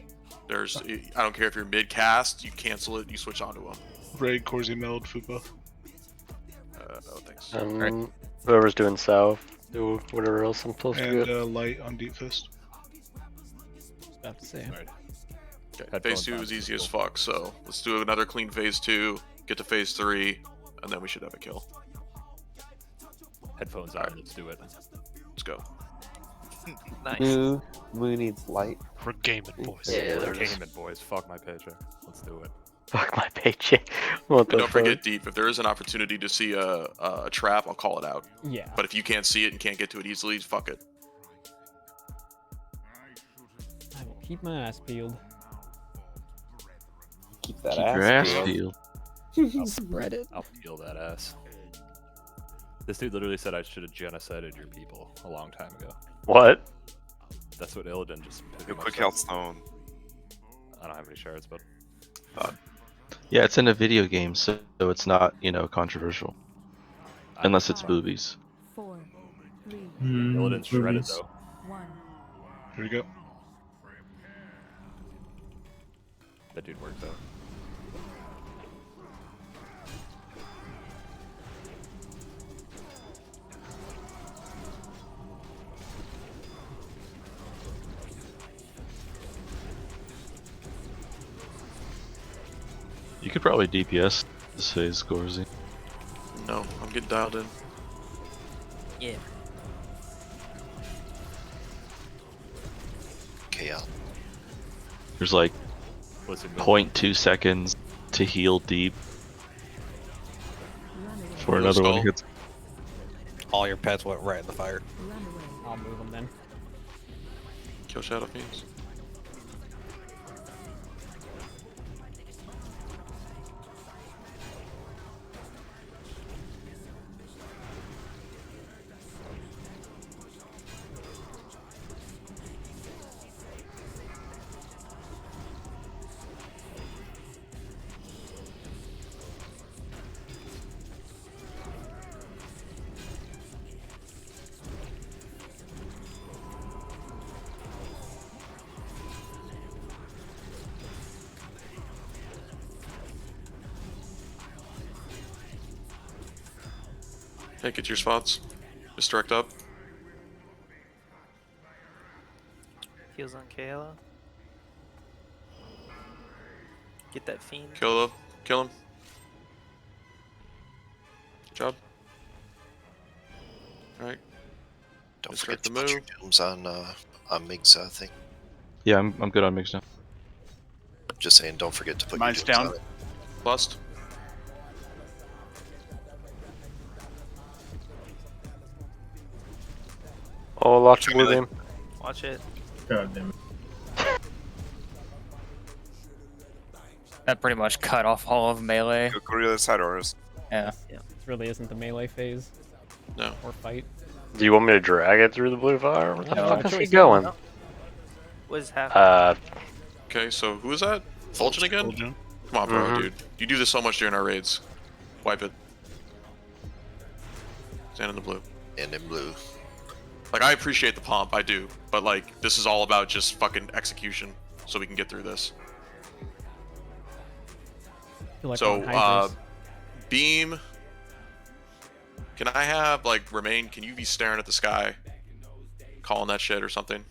There's, I don't care if you're mid cast, you cancel it, you switch onto them. Raid, Corsi, Meld, Fupa. No thanks. Whoever's doing south, do whatever else I'm supposed to And do. light on Deep Fist. About to say. Okay, phase 2 is easy as fuck, so let's do another clean phase 2, get to phase 3, and then we should have a kill. Headphones on, let's do it. Let's go. Nice. Moo needs light. We're gaming, boys. Yeah, we're gaming, boys. Fuck my paycheck. Let's do it. Fuck my paycheck. What And the don't forget deep. If there is an opportunity to see a trap, I'll call it out. Yeah. But if you can't see it and can't get to it easily, fuck it. I will keep my ass peeled. Keep that Keep ass your ass peeled. peeled. Spread it. I'll peel that ass. This dude literally said I should have genocided your people a long time ago. What? That's what Illidan just. Yo, quick health stone. I don't have any shards, but. Yeah, it's in a video game, so it's not, controversial. Unless it's boobies. 4, 3, Illidan's shredded boobies. though. 1. Here we go. That dude worked out. You could probably DPS this phase, Corsi. No, I'm getting dialed in. Yeah. KL. There's like Listen, 0.2 seconds to heal deep before Real another one skull. hits. All your pets went right in the fire. I'll move them then. Kill Shadow Fiends. Okay, get to your spots. Misdirect up. Heals on Kayla. Get that fiend. Kill him. Good job. Alright. Don't forget to put your dooms on Mig's thing. Yeah, I'm good on Migs now. Just saying, don't forget to put Mine's your dooms down. on it. Bust. Oh, lots of blue beam. Watch it. God damn it. That pretty much cut off all of melee. Go to the other side, Oris. Yeah. This really isn't the melee phase. No. Or fight. Do you want me to drag it through the blue fire? Where the No, fuck is he choice. going? What is happening? Okay, so who is that? Fulgen again? Fulgen. Come on, bro, Mhm. dude. You do this so much during our raids. Wipe it. Stand in the blue. And in blue. Like, I appreciate the pomp, I do. But, like, this is all about just fucking execution so we can get through this. Feel like So, we're on Hydras. Beam. Can I have, like, Remain? Can you be staring at the sky? Calling that shit or something?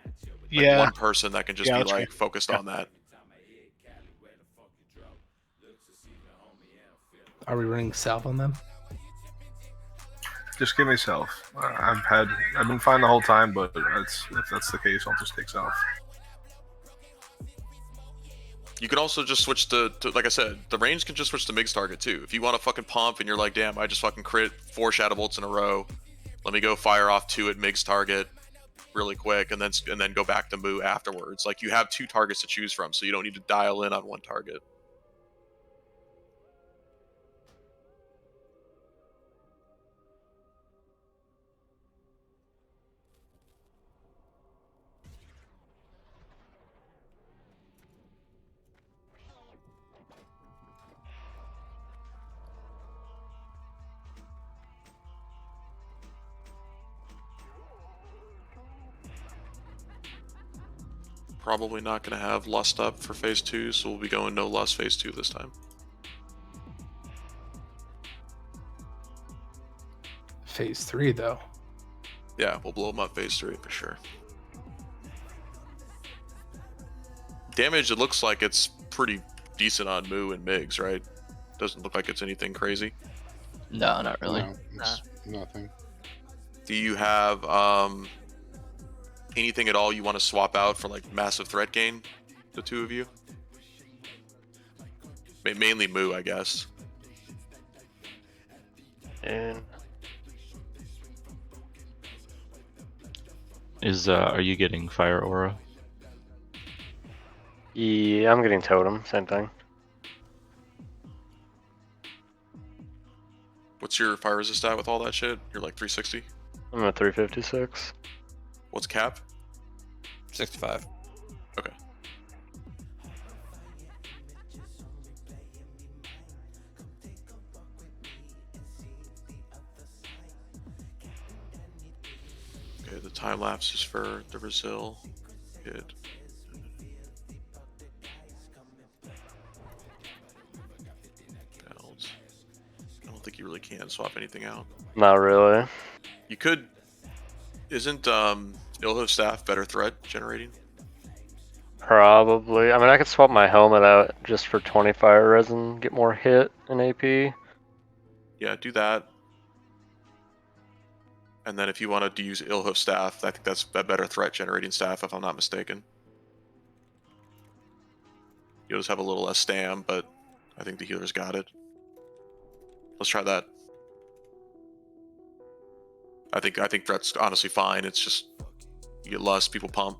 Like, Yeah. one person that can just Yeah, be, I'll try. like, focused on that. Are we running Salve on them? Just give me Self. I've been fine the whole time, but if that's the case, I'll just take Self. You can also just switch to, like I said, the range can just switch to Mig's target too. If you want to fucking pump and you're like, damn, I just fucking crit 4 Shadow Bolts in a row, let me go fire off 2 at Mig's target really quick, and then go back to Moo afterwards. Like, you have 2 targets to choose from, so you don't need to dial in on one target. Probably not going to have Lust up for phase 2, so we'll be going no Lust phase 2 this time. Phase 3, though. Yeah, we'll blow them up phase 3 for sure. Damage, it looks like it's pretty decent on Moo and Migs, right? Doesn't look like it's anything crazy. No, not really. No, it's nothing. Do you have anything at all you want to swap out for like massive threat gain? The 2 of you? Mainly Moo, I guess. And Are you getting Fire Aura? yeah, I'm getting Totem, same thing. What's your fire resist at with all that shit? You're like 360? I'm at 356. What's cap? 65. Okay. Okay, the time lapse is for the Brazil. Good. Belt. I don't think you really can swap anything out. Not really. You could. Isn't Ilho staff better threat generating? Probably. I mean, I could swap my helmet out just for 20 fire resin, get more hit in AP. Yeah, do that. And then if you wanted to use Ilhoof staff, I think that's a better threat generating staff, if I'm not mistaken. You'll just have a little less stam, but I think the healer's got it. Let's try that. I think threat's honestly fine. It's just you get lust, people pump.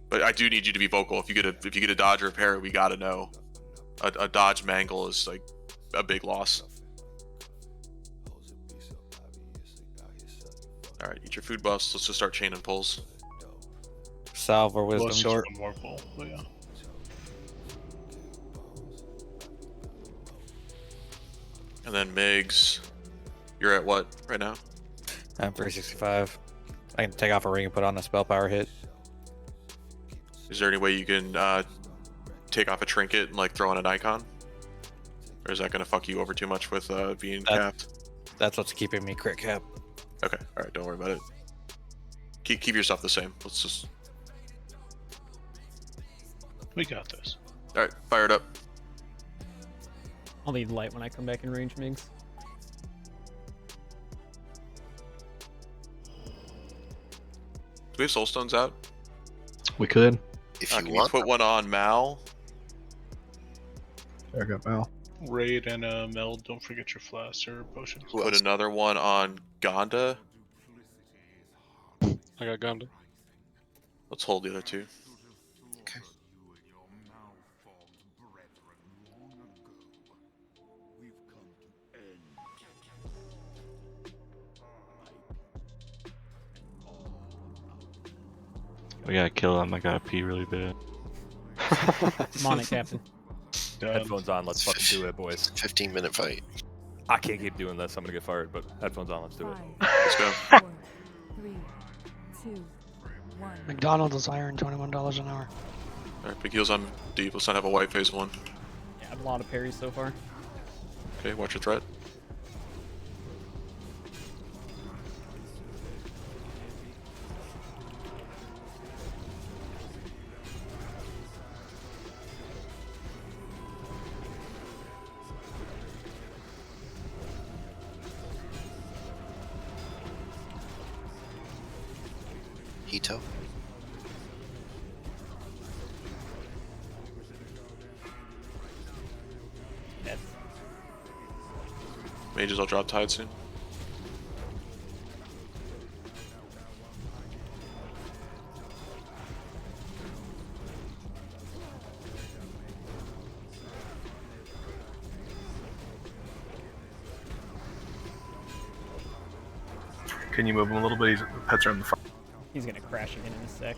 But I do need you to be vocal. If you get a dodge or a parry, we gotta know. A dodge mangle is like a big loss. All right, eat your food buffs. Let's just start chaining pulls. Salve or Well, wisdom it's just short. one more pull, but yeah. And then Migs, you're at what right now? I'm 365. I can take off a ring and put on a spell power hit. Is there any way you can take off a trinket and like throw on an icon? Or is that gonna fuck you over too much with being capped? That's what's keeping me crit cap. Okay, all right, don't worry about it. Keep your stuff the same. Let's just. We got this. All right, fire it up. I'll need light when I come back in range, Migs. Do we have soulstones out? We could. If you can want, you put one on Mal? I got Mal. Raid and Mel, don't forget your flasks or potions. Put another one on Gonda. I got Gonda. Let's hold the other two. Okay. We gotta kill him. I gotta pee really bad. I'm on it, Captain. Headphones on. Let's fucking do it, boys. 15-minute fight. I can't keep doing this. I'm gonna get fired. But headphones on. Let's do it. Let's go. 4, 3, 2, 1. McDonald's is hiring $21 an hour. Alright, big heals on deep. Let's not have a white phase one. Yeah, I have a lot of parries so far. Okay, watch your threat. Hito. Yes. Mages will drop tide soon. Can you move him a little bit? Pets are in the front. He's gonna crash again in a sec.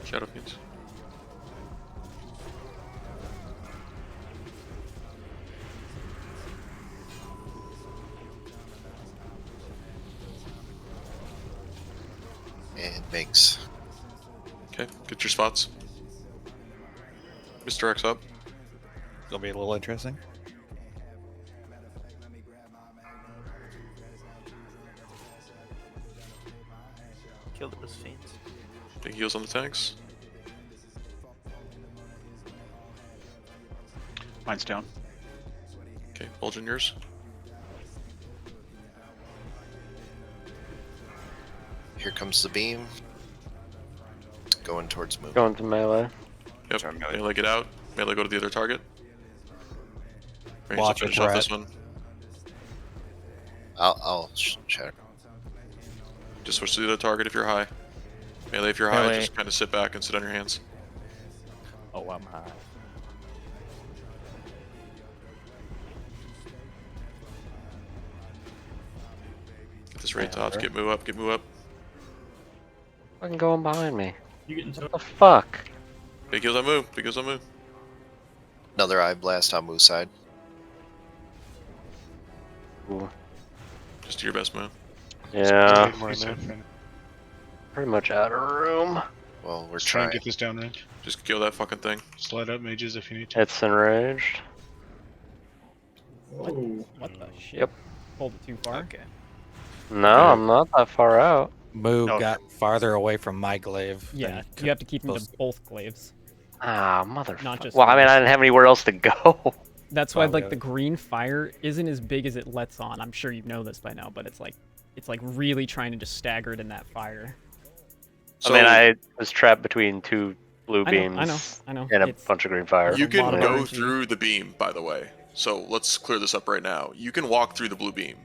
Shadow Fiends. And Migs. Okay, get your spots. Mr. X up. Gonna be a little interesting. Kill those fiends. Big heals on the tanks. Mine's down. Okay, bulge in yours. Here comes the beam. Going towards move. Going to melee. Yep, melee get out. Melee go to the other target. Range to Watch finish it, off Brett. this one. I'll check. Just switch to the other target if you're high. Melee if you're high, Melee. just kind of sit back and sit on your hands. Oh, I'm high. Get this raid tops, get move up, get move up. Fucking going behind me. You getting What the fuck? Big heals on move, big heals on move. Another eye blast on Moose side. Ooh. Just do your best move. Yeah. He's in. Pretty much out of room. Well, we're Let's try and trying. get this down range. Just kill that fucking thing. Slide up mages if you need to. It's enraged. What the shit? Yep. Pulled it too far. Okay. No, I'm not that far out. Moo No. got farther away from my glaive. than Yeah, he you have to keep him supposed to both glaives. Ah, motherfucker. Not just Well, I mean, one. I didn't have anywhere else to go. That's why Oh, like yeah. the green fire isn't as big as it lets on. I'm sure you know this by now, but it's like really trying to just stagger it in that fire. So I mean, I was trapped between two blue beams. I know. And a It's- bunch of green fire. you a lot can of go energy. through the beam, by the way. So let's clear this up right now. You can walk through the blue beam.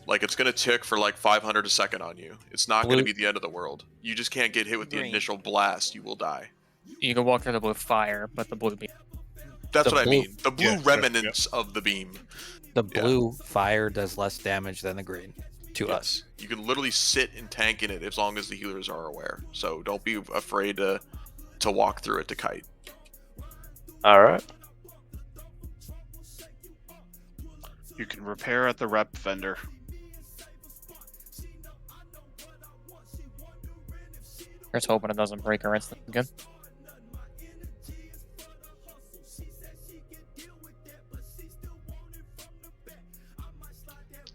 Like, it's going to tick for like 500 a second on you. It's not going to Blue- be the end of the world. You just can't get hit with the Green. initial blast. You will die. You can walk through the blue fire, but the blue beam. That's The what I blue- mean. The blue Yeah, remnants of the beam. The Yeah. blue fire does less damage than the green to us. You can literally sit and tank in it as long as the healers are aware. So don't be afraid to walk through it to kite. All right. You can repair at the rep vendor. Here's hoping it doesn't break our instant again.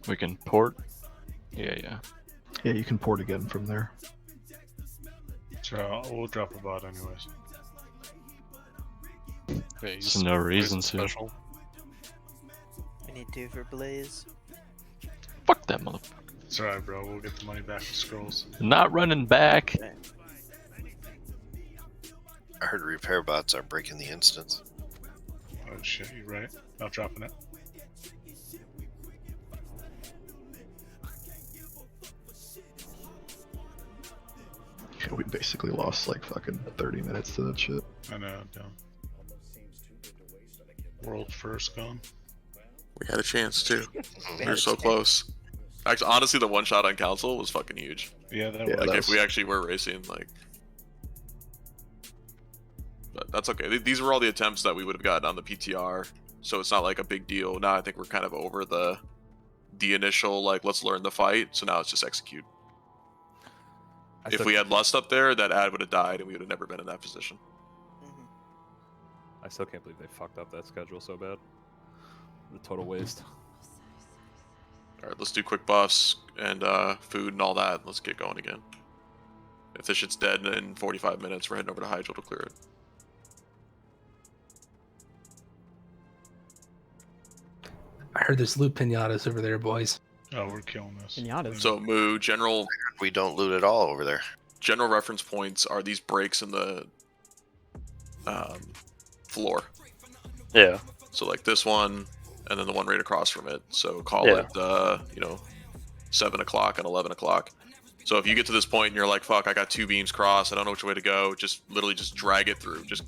We can port. Yeah. Yeah, you can port again from there. So we'll drop a bot anyways. Phase. There's no reason to. Special. We need 2 for Blaze. Fuck that motherfucker. It's alright, bro. We'll get the money back to Scrolls. Not running back. I heard repair bots are breaking the instance. Oh shit, you're right. Not dropping it. Yeah, we basically lost like fucking 30 minutes to that shit. I know, dumb. World first gone. We had a chance too. We were so close. Actually, honestly, the one shot on council was fucking huge. Yeah, that like was. if we actually were racing, like. But that's okay. These were all the attempts that we would have gotten on the PTR, so it's not like a big deal. Now I think we're kind of over the initial like let's learn the fight. So now it's just execute. If we had Lust up there, that ad would have died, and we would have never been in that position. I still can't believe they fucked up that schedule so bad. The total waste. All right, let's do quick buffs and food and all that. Let's get going again. If this shit's dead in 45 minutes, we're heading over to Hydro to clear it. I heard there's loot pinatas over there, boys. Oh, we're killing this. Pinatas. So Moo, general. We don't loot at all over there. General reference points are these breaks in the floor. Yeah. So like this one, and then the one right across from it. So call Yeah. it 7 o'clock and 11 o'clock. So if you get to this point and you're like, fuck, I got 2 beams crossed, I don't know which way to go, just literally just drag it through. Just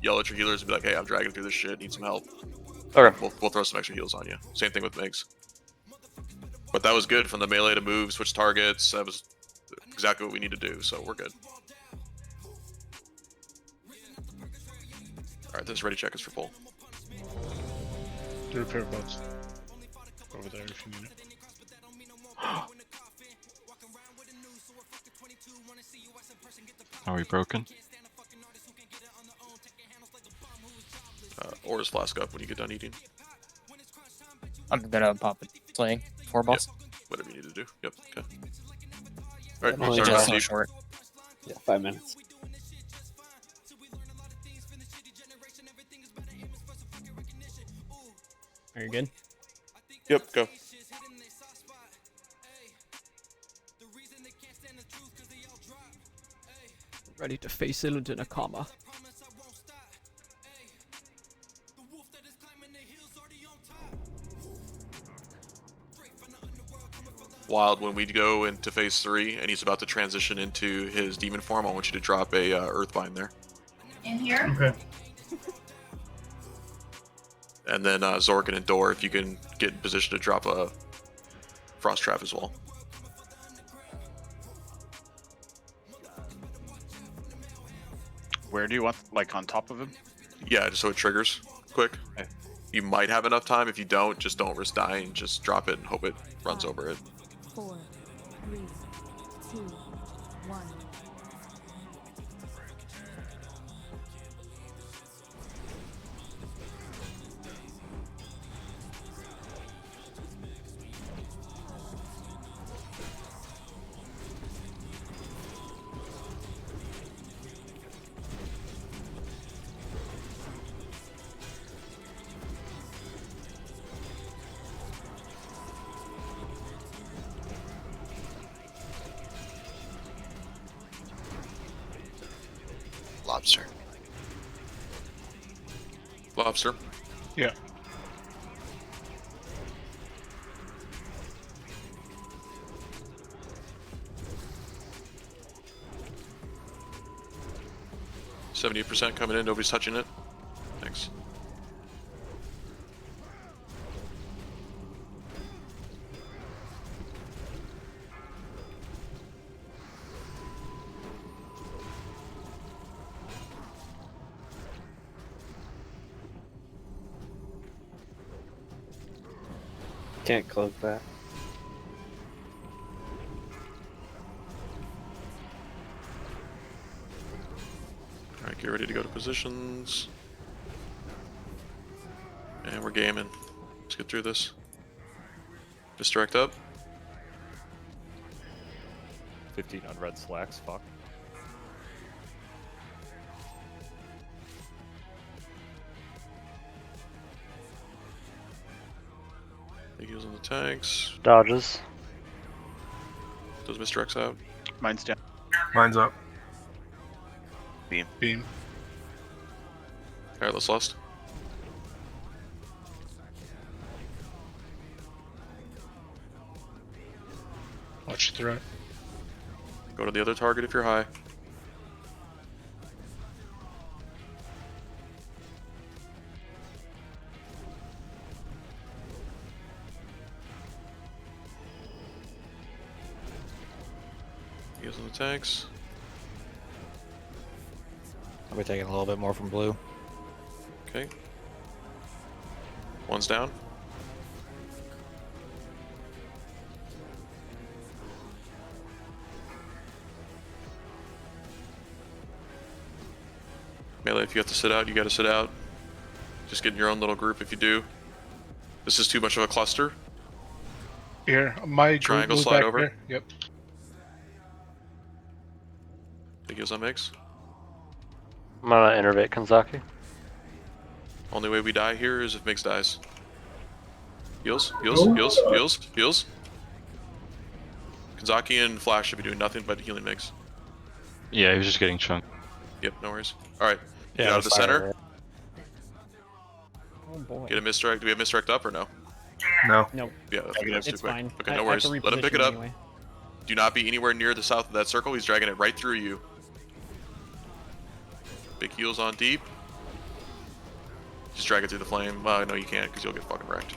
yell at your healers and be like, hey, I'm dragging through this shit, need some help. Okay. We'll throw some extra heals on you. Same thing with Migs. But that was good from the melee to move, switch targets. That was exactly what we need to do, so we're good. Alright, this ready check is for pull. The repair bots over there if you need it. Are we broken? Aura's flask up when you get done eating. I'm gonna pop it. Playing 4 balls. Yep. Whatever you need to do. Yep. Okay. Alright, Only sorry, just Steve. so short. Yeah, 5 minutes. Are you good? Yep, go. Ready to face it in a comma. Wild, when we go into phase 3 and he's about to transition into his demon form, I want you to drop a Earthbind there. In here? Okay. And then Zorkin and Door, if you can get in position to drop a Frost Trap as well. Where do you want, like on top of him? Yeah, just so it triggers quick. You might have enough time. If you don't, just don't risk dying. Just drop it and hope it runs over it. 4, 3, 2, 1. Lobster. Lobster. Yeah. %70 coming in. Nobody's touching it. Thanks. Can't close that. Alright, get ready to go to positions. And we're gaming. Let's get through this. Misdirect up. 15 on red slacks, fuck. Big heals on the tanks. Dodges. Those misdirects out. Mine's down. Mine's up. Beam. Beam. Alright, let's lust. Watch the threat. Go to the other target if you're high. Heals on the tanks. I'll be taking a little bit more from blue. Okay. One's down. Melee, if you have to sit out, you gotta sit out. Just get in your own little group if you do. This is too much of a cluster. Here, my group Triangle moved slide back over. here. Yep. Big heals on Migs. I'm gonna innervate Kanzaki. Only way we die here is if Migs dies. Heals, heals, heals, heals, heals. Kanzaki and Flash should be doing nothing but healing Migs. Yeah, he was just getting chunked. Yep, no worries. Alright, get Yeah, out of the center. Oh boy. Get a misdirect. Do we have misdirect up or no? No. Nope. Yeah, that's too It's quick. fine. Okay, I no have worries. to Let him pick it reposition up. anyway. Do not be anywhere near the south of that circle. He's dragging it right through you. Big heals on deep. Just drag it through the flame. No, you can't because you'll get fucking wrecked.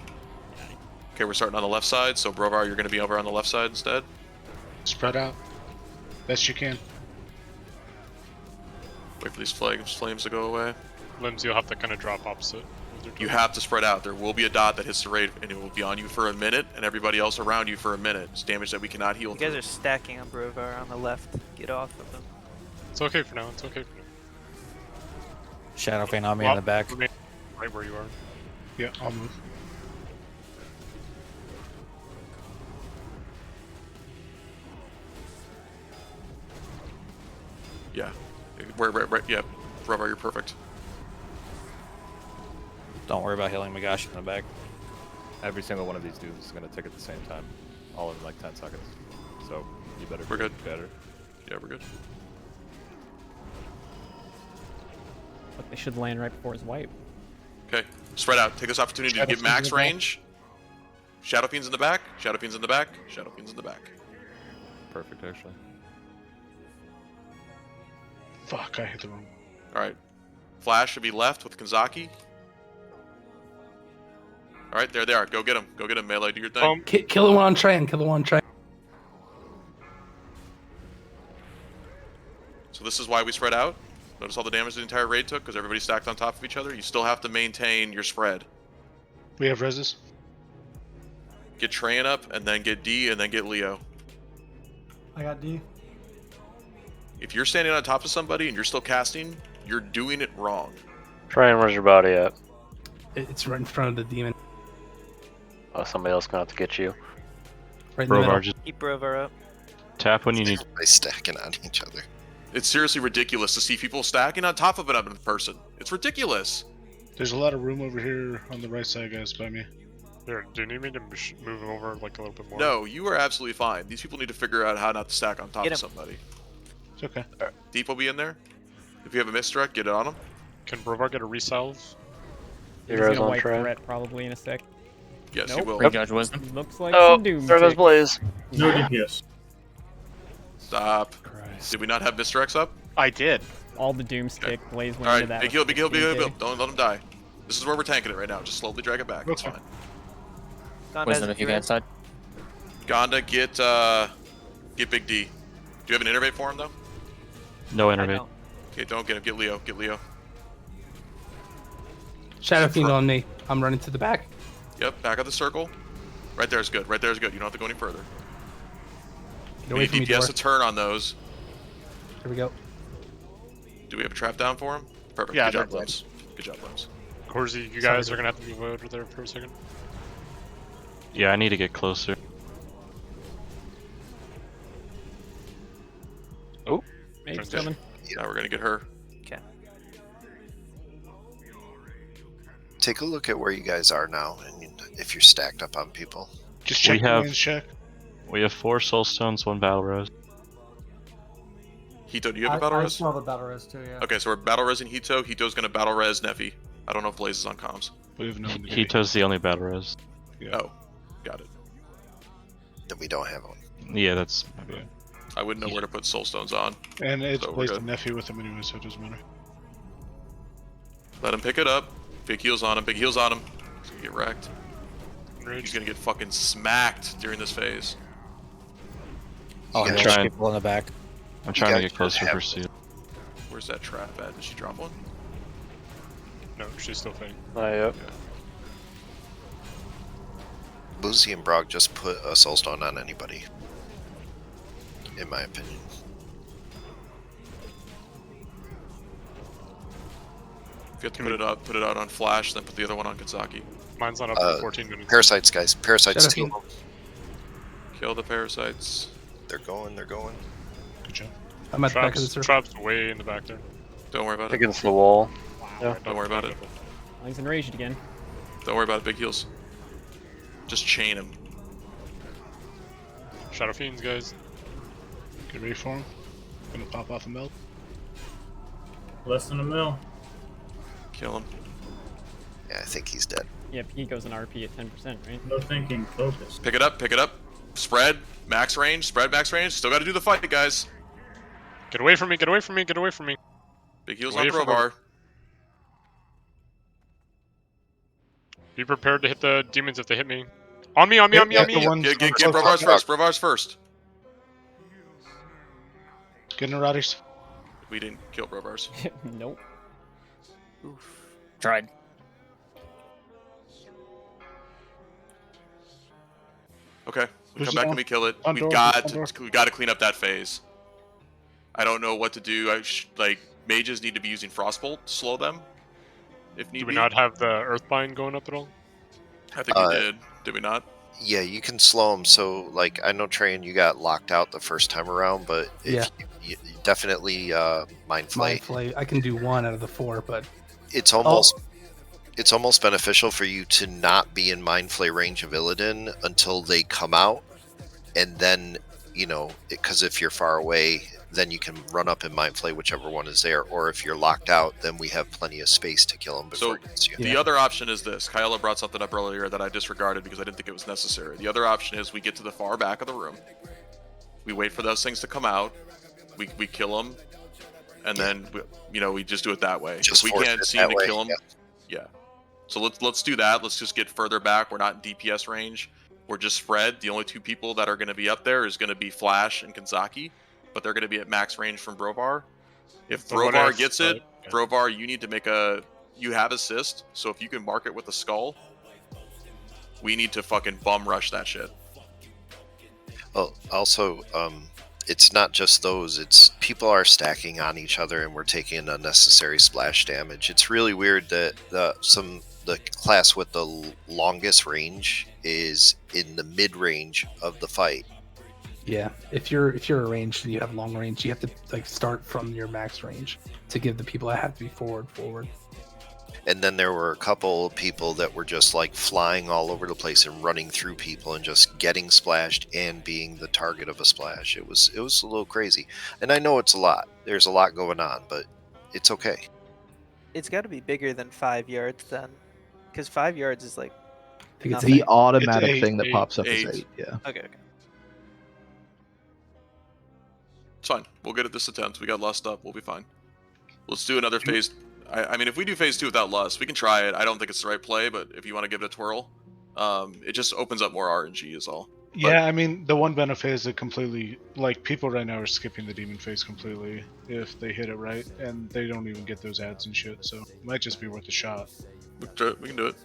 Okay, we're starting on the left side. So Brovar, you're going to be over on the left side instead. Spread out. Best you can. Wait for these flames to go away. Limbs, you'll have to kind of drop opposite. You have to spread out. There will be a dot that hits the raid, and it will be on you for a minute, and everybody else around you for a minute. It's damage that we cannot heal. You guys are stacking on Brovar on the left. Get off of them. It's okay for now. It's okay for now. Shadow Feint on me in the back. Remain right where you are. Yeah, I'll move. Yeah. Right. Yeah. Brovar, you're perfect. Don't worry about healing Magashi in the back. Every single one of these dudes is gonna tick at the same time, all in like 10 seconds. So you better. We're good. Better. Yeah, we're good. But they should land right before his wipe. Okay, spread out. Take this opportunity to get max range. Shadow Fiends in the back. Shadow Fiends in the back. Shadow Fiends in the back. Perfect, actually. Fuck, I hit the wrong. Alright. Flash should be left with Kanzaki. Alright, there they are. Go get them. Go get them, Melee. Do your thing. Kill the one on train. Kill the one on train. So this is why we spread out. Notice all the damage the entire raid took because everybody stacked on top of each other. You still have to maintain your spread. We have reses. Get Trayan up, and then get D, and then get Leo. I got D. If you're standing on top of somebody and you're still casting, you're doing it wrong. Train, where's your body at? It's right in front of the demon. Oh, somebody else gonna have to get you. Right in the middle. Brovar, just Keep Brovar up. tap when you need. By stacking on each other. It's seriously ridiculous to see people stacking on top of another person. It's ridiculous. There's a lot of room over here on the right side, guys, by me. Here, do you need me to move over like a little bit more? No, you are absolutely fine. These people need to figure out how not to stack on top of somebody. It's okay. Deep will be in there. If you have a misdirect, get it on him. Can Brovar get a resalve? He's Heroes gonna on wipe track. threat probably in a sec. Yes, nope. he will. Prejudge wisdom. Looks like Oh, some doom. there goes tick. Blaze. No DPS. Stop. Did we not have misdirects up? I did. All the doom stick. Blaze went All into right, that. big heal, big heal, big heal, big heal. Okay. Don't let him die. This is where we're tanking it right now. Just slowly drag it back. It's fine. Wisdom if you get inside. Gonda, get Big D. Do you have an innervate for him though? No innervate. Okay, don't get him. Get Leo. Get Leo. Shadow Fiend on me. I'm running to the back. Yep, back of the circle. Right there is good. Right there is good. You don't have to go any further. Get We away need from me, DPS Dora. to turn on those. Here we go. Do we have a trap down for him? Perfect. Yeah, Good job, they're dead. Limbs. Good job, Limbs. Corsi, you Sorry, guys dude. are gonna have to move over there for a second. Yeah, I need to get closer. Oh, Mate's coming. Now we're gonna get her. Okay. Take a look at where you guys are now, and if you're stacked up on people. Just check the range check. We have 4 soul stones, 1 battle rose. Hito, do you have a battle I res? still have a battle res too, yeah. Okay, so we're battle resing Hito. Hito's gonna battle res Neffy. I don't know if Blaze is on comms. We have no. Hito's the only battle res. Oh, got it. That we don't have one. Yeah, that's. I wouldn't know where to put soul stones on. And it's So we're Blaze good. and Nephew with him anyway, so it doesn't matter. Let him pick it up. Big heals on him. Big heals on him. He's gonna get wrecked. He's gonna get fucking smacked during this phase. Oh, I'm there's trying. people in the back. I'm trying to guys get closer have- for Pursuit. Where's that trap at? Did she drop one? No, she's still faint. Yep. Boozy and Brog just put a soulstone on anybody. In my opinion. If you have to put it out on Flash, then put the other one on Kazaki. Mine's not up for 14 minutes. Parasites, guys. Parasites Shadow still. Fiend. Kill the parasites. They're going. They're going. Good job. I'm at the back of the circle. Traps way in the back there. Don't worry about it. Against the wall. Yeah. Don't worry about it. He's enraged again. Don't worry about it. Big heals. Just chain him. Shadow Fiends, guys. Get ready for him. Gonna pop off a melt. Less than a mil. Kill him. Yeah, I think he's dead. Yep, he goes in RP at 10%, right? No thinking, focus. Pick it up. Pick it up. Spread. Max range. Spread max range. Still got to do the fight, guys. Get away from me, get away from me, get away from me. Big heals Away on from Brovar. Be prepared to hit the demons if they hit me. On me, on me, on me, on me! Get Brovar's first. Brovar's first. Get neurotics. We didn't kill Brovar's. Nope. Oof. Tried. Okay. We Who's come it back on? and we kill it. On We door, got on door. to clean up that phase. I don't know what to do. Like mages need to be using Frostbolt to slow them. If need Do we be. not have the Earthbind going up at all? I think we did. Did we not? Yeah, you can slow them. So, like, I know Train, you got locked out the first time around, but if Yeah. you definitely Mind Flay. Mind Flay. I can do 1 out of the 4, but It's almost beneficial for you to not be in Mind Flay range of Illidan until they come out, and then because if you're far away, then you can run up and Mind Flay whichever one is there. Or if you're locked out, then we have plenty of space to kill them before So it gets you. the other option is this. Kyla brought something up earlier that I disregarded because I didn't think it was necessary. The other option is we get to the far back of the room. We wait for those things to come out. We kill them, and then we just do it that way. Just If we force can't it seem that to way, kill them, yeah. So let's do that. Let's just get further back. We're not in DPS range. We're just spread. The only 2 people that are going to be up there is going to be Flash and Kanzaki, but they're going to be at max range from Brovar. If So what Brovar if, gets it, Brovar, you need to make you have assist, so if you can mark it with a skull, we need to fucking bum rush that shit. Well, also, it's not just those. It's people are stacking on each other, and we're taking unnecessary splash damage. It's really weird that the class with the longest range is in the mid range of the fight. yeah, if you're arranged and you have long range, you have to start from your max range to give the people that have to be forward. And then there were a couple of people that were just like flying all over the place and running through people and just getting splashed and being the target of a splash. It was a little crazy. And I know it's a lot. There's a lot going on, but it's okay. It's got to be bigger than 5 yards then, because 5 yards is like. I think it's nothing. the automatic It's thing that eight, pops up eight. as 8. Yeah. Okay. It's fine. We'll get it this attempt. We got Lust up. We'll be fine. Let's do another phase. I mean, if we do phase 2 without Lust, we can try it. I don't think it's the right play, but if you want to give it a twirl, it just opens up more RNG is all. Yeah, I mean, the one benefit is it completely, people right now are skipping the demon phase completely if they hit it right, and they don't even get those ads and shit, so it might just be worth a shot. We can do it.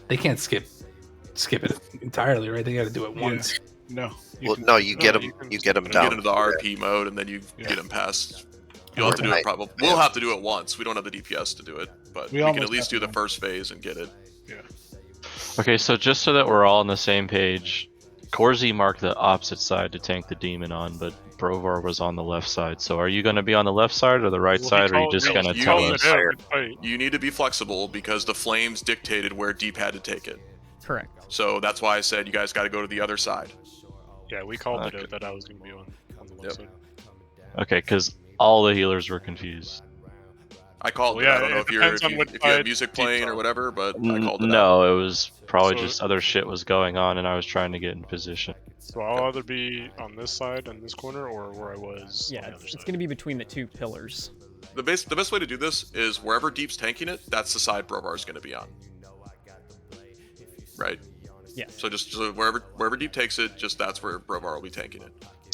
They can't skip it entirely, right? They got to do it Yeah. once. No. Well, no, you get them. You get them Get down. into the RP mode, and then you get them past. You'll have to do it Right. probably. We'll have to do it once. We don't have the DPS to do it, but We we can almost at least have do the to. first phase and get it. Yeah. Okay, so just so that we're all on the same page, Corzi marked the opposite side to tank the demon on, but Brovar was on the left side. So are you going to be on the left side or the right side, or are you just going to tell us? You need to be flexible because the flames dictated where Deep had to take it. Correct. So that's why I said you guys got to go to the other side. Yeah, we called it out that I was going to be on the left side. Okay, because all the healers were confused. I called Well, it. yeah, I don't know it if you depends on which had side music Deep's playing on. or whatever, but I called it out. No, it was probably So- just other shit was going on, and I was trying to get in position. So I'll either be on this side in this corner or where I was. Yeah, on the other it's side. going to be between the two pillars. The best way to do this is wherever Deep's tanking it, that's the side Brovar is going to be on. Right? Yeah. So just so wherever Deep takes it, just that's where Brovar will be tanking it.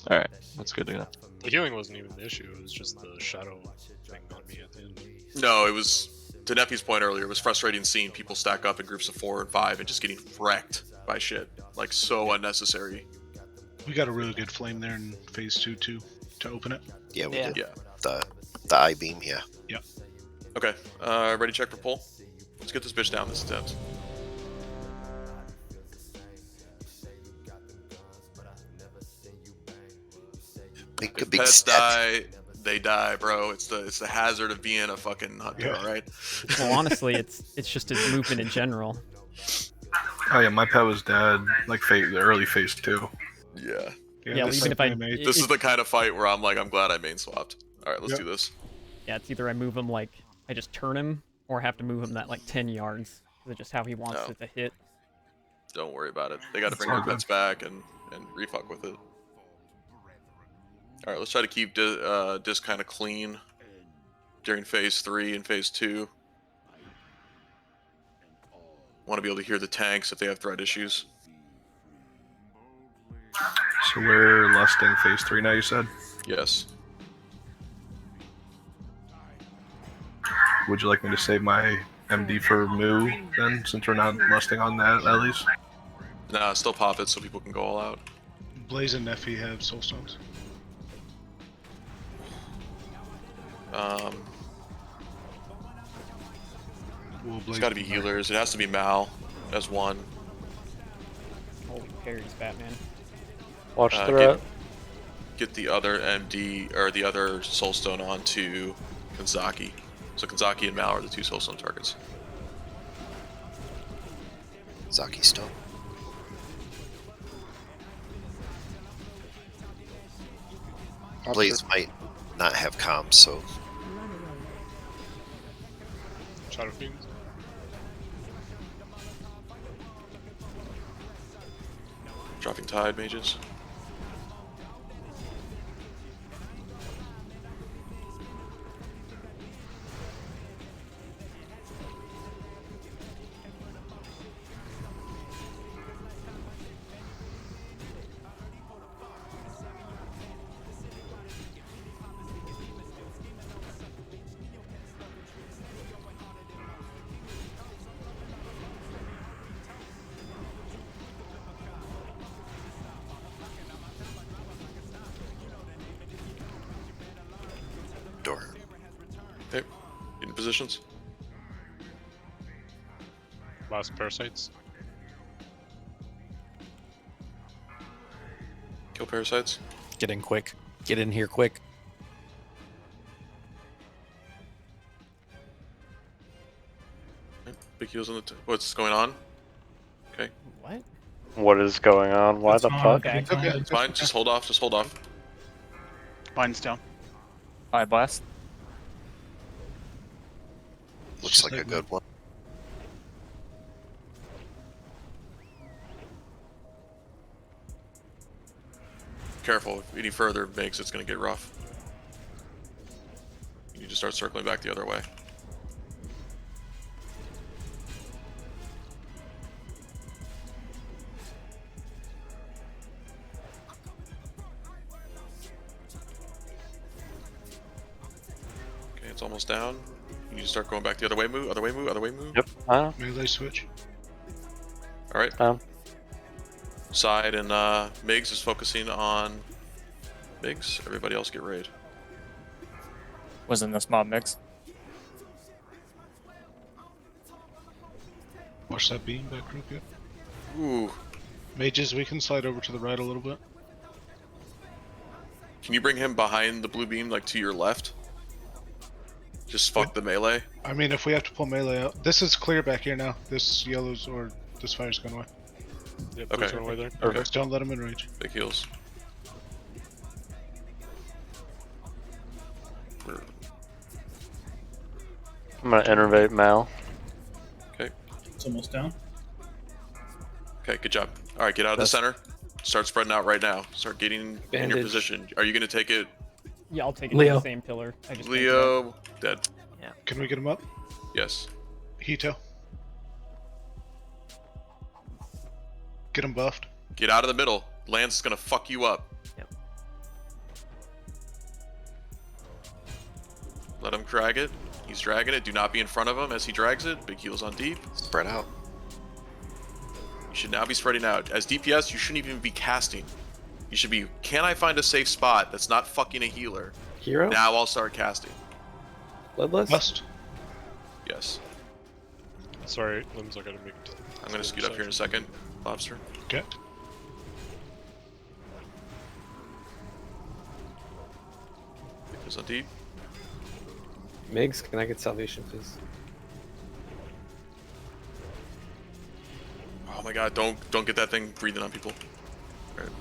All right, that's good to know. The healing wasn't even the issue. It was just the shadow thing on me at the end. No, it was, to Neppy's point earlier, it was frustrating seeing people stack up in groups of 4 and 5 and just getting wrecked by shit. Like, so unnecessary. We got a really good flame there in phase 2 too to open it. Yeah, we Yeah. did. Yeah. The I-beam, yeah. Yep. Okay, ready check for pull? Let's get this bitch down this attempt. Make a If big pets step. die, they die, bro. It's the hazard of being a fucking hunter, Yeah. alright? Well, honestly, it's just a movement in general. Oh yeah, my pet was dead like early phase 2. Yeah. Yeah, this even is if I- my mate. This is the kind of fight where I'm like, I'm glad I main swapped. Alright, let's Yep. do this. Yeah, it's either I move him like I just turn him, or I have to move him that like 10 yards. That's just how he wants No. it to hit. Don't worry about it. They gotta It's bring all their pets back and refuck with it. Alright, let's try to keep disc kind of clean during phase 3 and phase 2. Want to be able to hear the tanks if they have threat issues. So we're lusting phase 3 now, you said? Yes. Would you like me to save my MD for Moo then, since we're not lusting on that at least? Nah, still pop it so people can go all out. Blaze and Neffy have soulstones. Will It's Blaze got to be healers. It has to be Mal as one. Holy parries, Batman. Watch threat. Get the other MD or the other Soulstone onto Kanzaki. So Kanzaki and Mal are the 2 Soulstone targets. Zaki stone. Blaze might not have comms, so Shadow Fiends. Dropping Tide mages. door. Okay. In positions. Last parasites. Kill parasites. Get in quick. Get in here quick. Big heals on the. What's going on? Okay. What? What is going on? Why the fuck? Okay. It's fine. Just hold off. Just hold off. Bind's down. Eye blast. Looks like a good one. Careful. If any further makes it's going to get rough. You need to start circling back the other way. Okay, it's almost down. You need to start going back the other way, move, other way, move, other way, move. Yep. Melee switch. Alright. Side and Migs is focusing on Migs. Everybody else get raid. Was in this mob mix. Watch that beam back group, yeah. Ooh. Mages, we can slide over to the right a little bit. Can you bring him behind the blue beam, like to your left? Just fuck the melee. I mean, if we have to pull melee out, this is clear back here now. This yellow's or this fire's gone away. Yeah, Okay. Away there. Okay. Just don't let him enrage. Big heals. I'm gonna innervate Mal. Okay. It's almost down. Okay, good job. All right, get out of the center. Start spreading out right now. Start getting in your Bandage. position. Are you gonna take it? Yeah, I'll take it to Leo. the same pillar. I just Leo, dead. Can we get him up? Yes. Hito. Get him buffed. Get out of the middle. Lance is gonna fuck you up. Yep. Let him drag it. He's dragging it. Do not be in front of him as he drags it. Big heals on deep. Spread out. You should now be spreading out. As DPS, you shouldn't even be casting. You should be, can I find a safe spot that's not fucking a healer? Hero? Now I'll start casting. Bloodlust? Must. Yes. Sorry, limbs. I gotta make it. I'm gonna scoot up here in a second, Lobster. Okay. Big heals on deep. Migs, can I get salvation, please? Oh my god, don't get that thing breathing on people. Alright.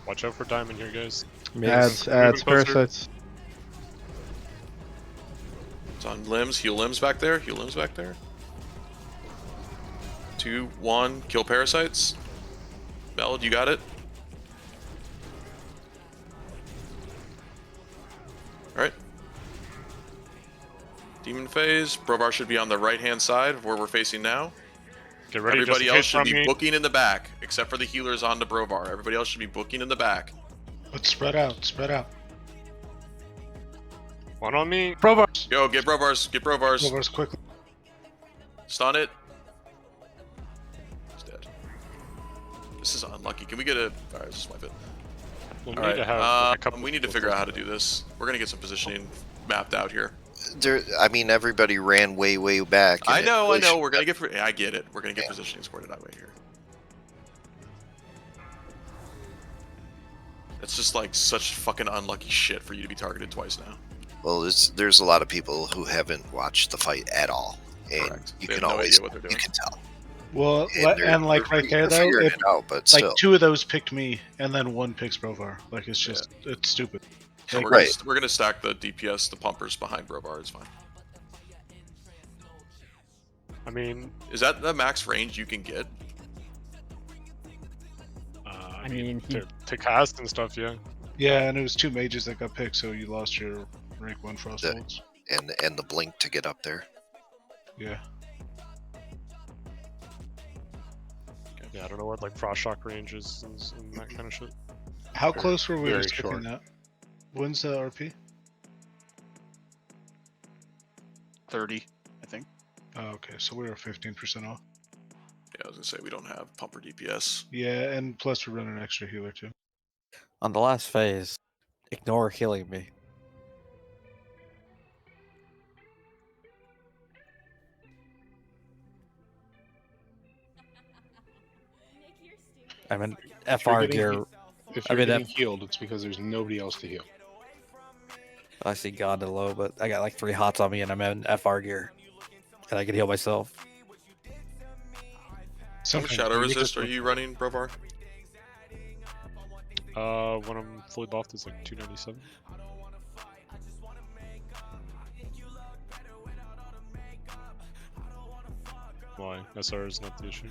Watch out for diamond here, guys. Ads, Moving closer. parasites. It's on limbs. Heal limbs back there. Heal limbs back there. 2, 1. Kill parasites. Bellad, you got it. Alright. Demon phase. Brovar should be on the right hand side of where we're facing now. Get ready. Everybody just in else case should from be me. booking in the back, except for the healers on the Brovar. Everybody else should be booking in the back. But spread out, spread out. One on me. Provars. Yo, get Brovars. Get Brovars. Provars quickly. Stun it. He's dead. This is unlucky. Can we get a... Alright, just wipe it. We'll Alright, need to have a couple we need to people figure out how to do this. We're gonna get some positioning mapped out here. There, I mean, everybody ran way back. and I it know. really We're gonna get... I get it. We're gonna get positioning squared that way here. It's just like such fucking unlucky shit for you to be targeted twice now. Well, there's a lot of people who haven't watched the fight at all, and Correct. you They can have no always idea what they're you doing. can tell. Well, And like right there though, figuring if, it out, but like still. 2 of those picked me, and then 1 picks Brovar. Like it's just, it's stupid. So Like, we're gonna stack the DPS, the pumpers behind Brovar. It's fine. I mean, is that the max range you can get? I mean to cast and stuff, yeah. Yeah, and it was 2 mages that got picked, so you lost your rank 1 frost bolts. And the blink to get up there. Yeah. Yeah, I don't know what like frost shock range is and that kind of shit. How close were we to very skipping short. that? When's the RP? 30, I think. Oh, okay, so we were 15% off. Yeah, I was gonna say we don't have pumper DPS. Yeah, and plus we're running an extra healer too. On the last phase, ignore healing me. I'm in If you're FR getting gear. If I'm you're in getting healed, it's because there's nobody else to heal. I see God low, but I got like 3 hots on me and I'm in FR gear. And I can heal myself. How much shadow resist are you running, Brovar? When I'm fully buffed, it's like 297. Why? SR is not the issue.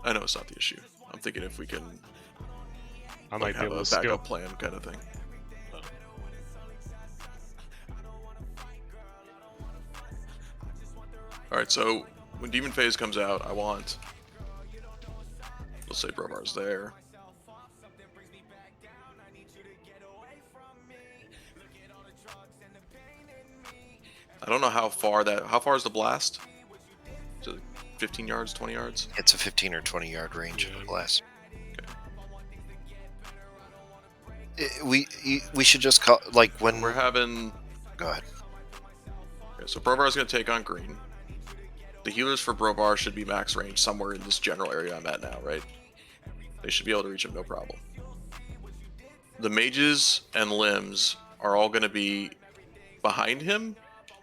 I know it's not the issue. I'm thinking if we can I like, might be have able a to skill. backup plan kind of thing. Alright, so when Demon Phase comes out, I want... Let's say Brovar's there. I don't know how far is the blast? Is it 15 yards, 20 yards? It's a 15 or 20 yard range of the blast. We should just call like when we're having Go ahead. Okay, so Brovar is going to take on green. The healers for Brovar should be max range somewhere in this general area I'm at now, right? They should be able to reach him no problem. The mages and limbs are all going to be behind him,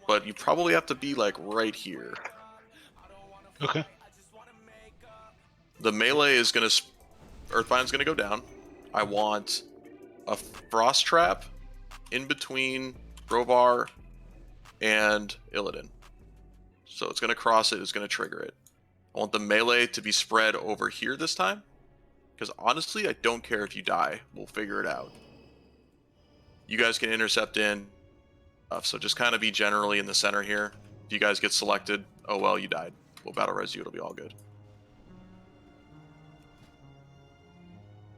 but you probably have to be like right here. Okay. The melee is going to... Earthbind's going to go down. I want a Frost Trap in between Brovar and Illidan. So it's going to cross it, it's going to trigger it. I want the melee to be spread over here this time. Because honestly, I don't care if you die. We'll figure it out. You guys can intercept in. So just kind of be generally in the center here. If you guys get selected, oh well, you died. We'll battle res you, it'll be all good.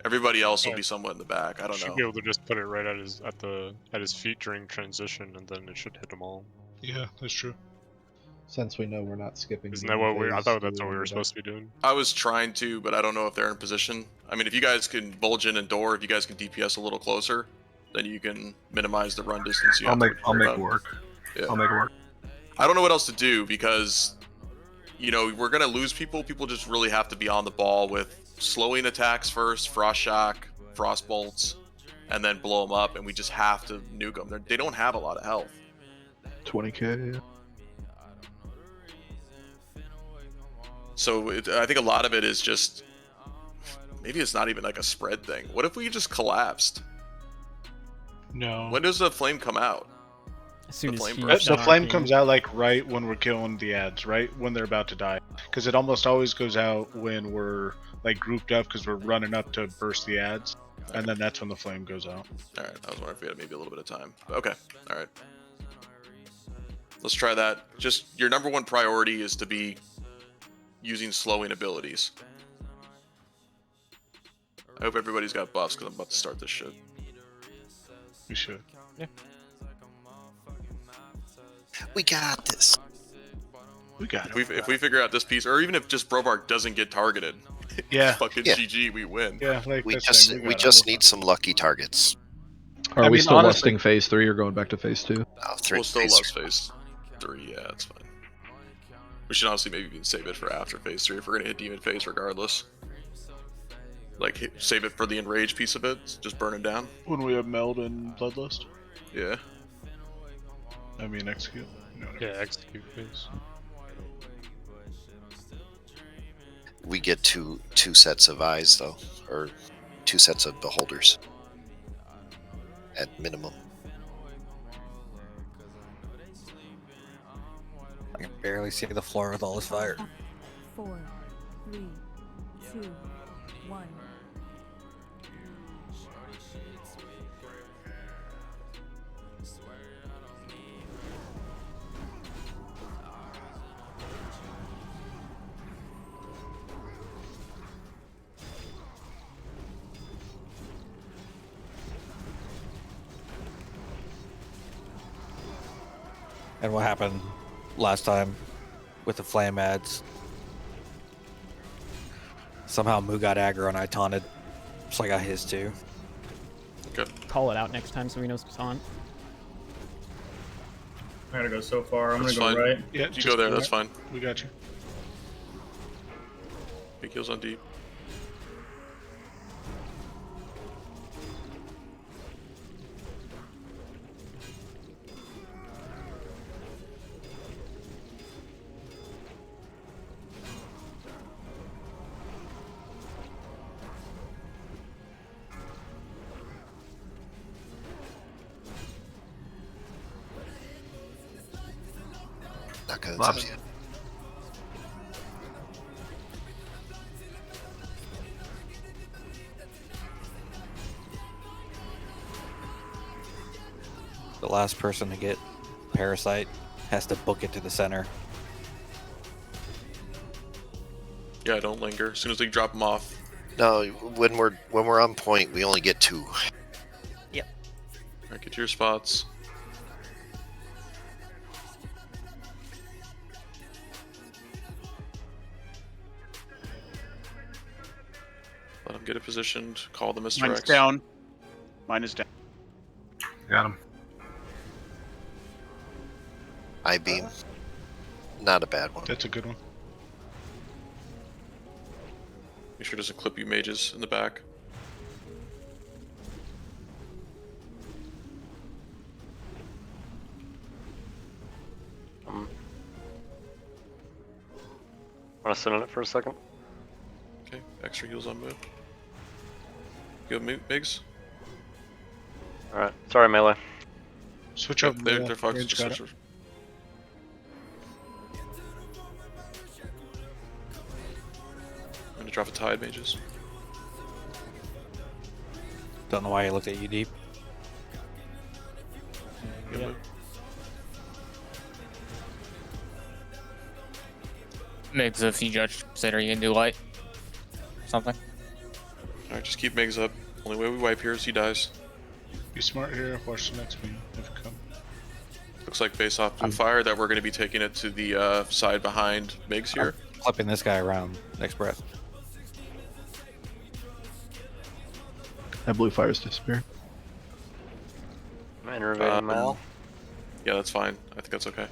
Everybody else will be somewhat in the back. I don't know. Should be able to just put it right at his feet during transition, and then it should hit them all. Yeah, that's true. Since we know we're not skipping. Isn't that what I thought that's what we were supposed to be doing. I was trying to, but I don't know if they're in position. I mean, if you guys can bulge in and door, if you guys can DPS a little closer, then you can minimize the run distance. I'll make it work. Yeah. I'll make it work. I don't know what else to do because, you know, we're gonna lose people. People just really have to be on the ball with slowing attacks first, frost shock, frost bolts, and then blow them up. And we just have to nuke them. They don't have a lot of health. 20k. So I think a lot of it is just, maybe it's not even like a spread thing. What if we just collapsed? No. When does the flame come out? As soon as the flame comes out like right when we're killing the ads, right when they're about to die, because it almost always goes out when we're like grouped up because we're running up to burst the ads, and then that's when the flame goes out. All right, I was wondering if we had maybe a little bit of time. Okay, all right. Let's try that. Just your number one priority is to be using slowing abilities. I hope everybody's got buffs because I'm about to start this shit. We should. Yeah. We got this. We got it. If we figure out this piece, or even if just Brovar doesn't get targeted, yeah, fucking Yeah. GG, we win. Yeah, like We this just thing, we just need some lucky targets. Are I we mean, still honestly- lusting phase 3 or going back to phase 2? We'll still love phase 3, yeah, that's fine. We should honestly maybe even save it for after phase 3 if we're gonna hit demon phase regardless. Like, save it for the enrage piece of it, just burn it down. When we have meld and bloodlust. Yeah. I mean execute. No, no. Yeah, execute please. We get two sets of eyes though, or 2 sets of beholders at minimum. I can barely see the floor with all this fire. 4, 3, 2, 1. And what happened last time with the flame ads? Somehow Moo got aggro and I taunted, so I got his too. Okay. Call it out next time so we know what's on. I gotta go so far. I'm That's gonna go fine. right. Yeah, You just go there, do that's it. fine. We got you. Big heals on deep. Not gonna Lots. tell you. The last person to get Parasite has to book it to the center. Yeah, don't linger. As soon as they drop them off. No, when we're on point, we only get 2. Alright, get to your spots. Let them get it positioned. Call the Mr. Mine's X. down. Mine is down. Got him. I-beam. Not a bad one. That's a good one. Make sure it doesn't clip you mages in the back. Want to sit on it for a second? Okay, extra heals on move. Go Migs. Alright, sorry, melee. Switch Yep, up. they're fucked. Range Just got switch. I'm gonna drop a tide, mages. Don't know why I looked at you deep. Good move. Migs, if you judge, consider you can do light. Something. Alright, just keep Migs up. Only way we wipe here is he dies. Be smart here. Watch the next beam if it comes. Looks like based off blue fire that we're going to be taking it to the side behind Migs here. I'm flipping this guy around next breath. That blue fire's disappeared. I'm innervating Mal. Yeah, that's fine. I think that's okay.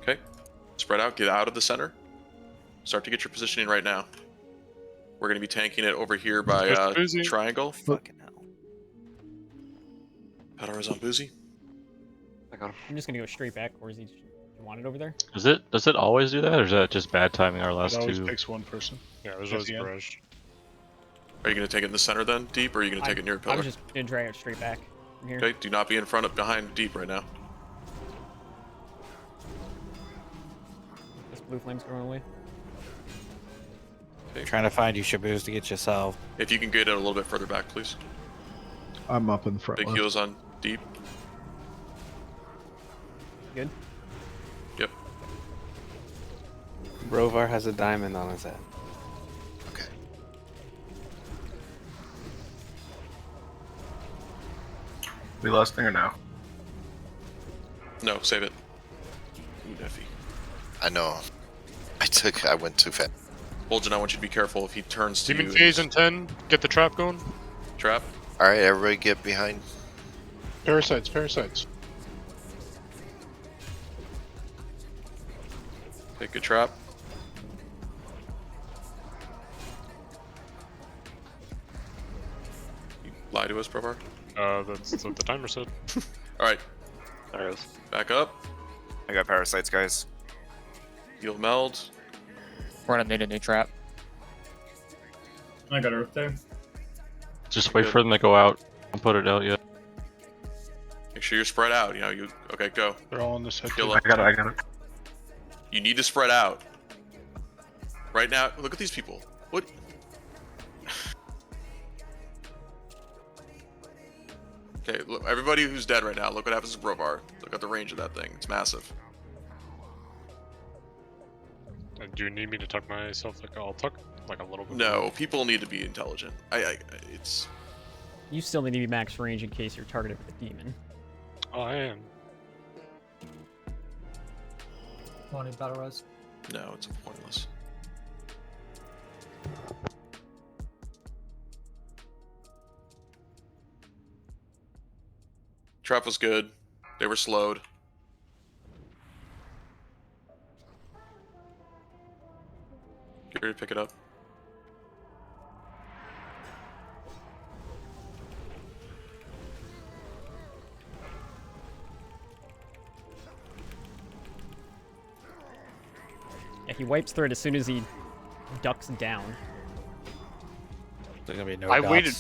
Okay. Spread out. Get out of the center. Start to get your positioning right now. We're going to be tanking it over here by Triangle. Fucking hell. Power is on Boozy. I got him. I'm just gonna go straight back. Or is he? You want it over there? Does it always do that, or is that just bad timing our last It always two? picks one person. Yeah, it was At always the end. barrage. Are you going to take it in the center then, Deep, or are you going to take it near a pillar? I'm just gonna drag it straight back from here. Okay, do not be in front of behind Deep right now. This blue flame's going away. Okay. Trying to find you Shaboos to get you salve. If you can get it a little bit further back, please. I'm up in the front Big left. heals on Deep. Good. Yep. Rovar has a diamond on his head. Okay. We lost thing or no? No, save it. Ooh, Neffy. I know. I went too fast. Bulgin, I want you to be careful if he turns to Demon you. phase in 10. Get the trap going. Trap. Alright, everybody get behind. Parasites, parasites. Take a trap. You lie to us, Provar. That's what the timer said. Alright, There it is. back up. I got parasites, guys. Heal meld. We're gonna need a new trap. I got Earth there. Just wait for them to go out. Don't put it out yet. Make sure you're spread out. Okay, go. They're all on this head. Kill I got it. I got it. You need to spread out. Right now, look at these people. What? Okay, look, everybody who's dead right now, look what happens to Brovar. Look at the range of that thing. It's massive. Do you need me to tuck myself like I'll tuck like a little bit? No, people need to be intelligent. It's. You still need to be max range in case you're targeted with a demon. Oh, I am. Want any battle res? No, it's pointless. Trap was good. They were slowed. Get ready to pick it up. Yeah, he wipes through it as soon as he ducks down. There's gonna be no I dots. waited.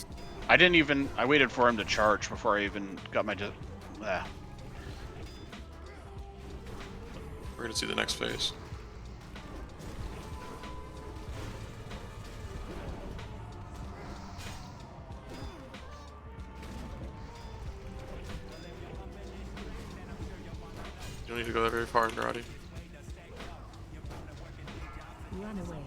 I waited for him to charge before I even got my. We're gonna see the next phase. You don't need to go that very far, Narati. Run away.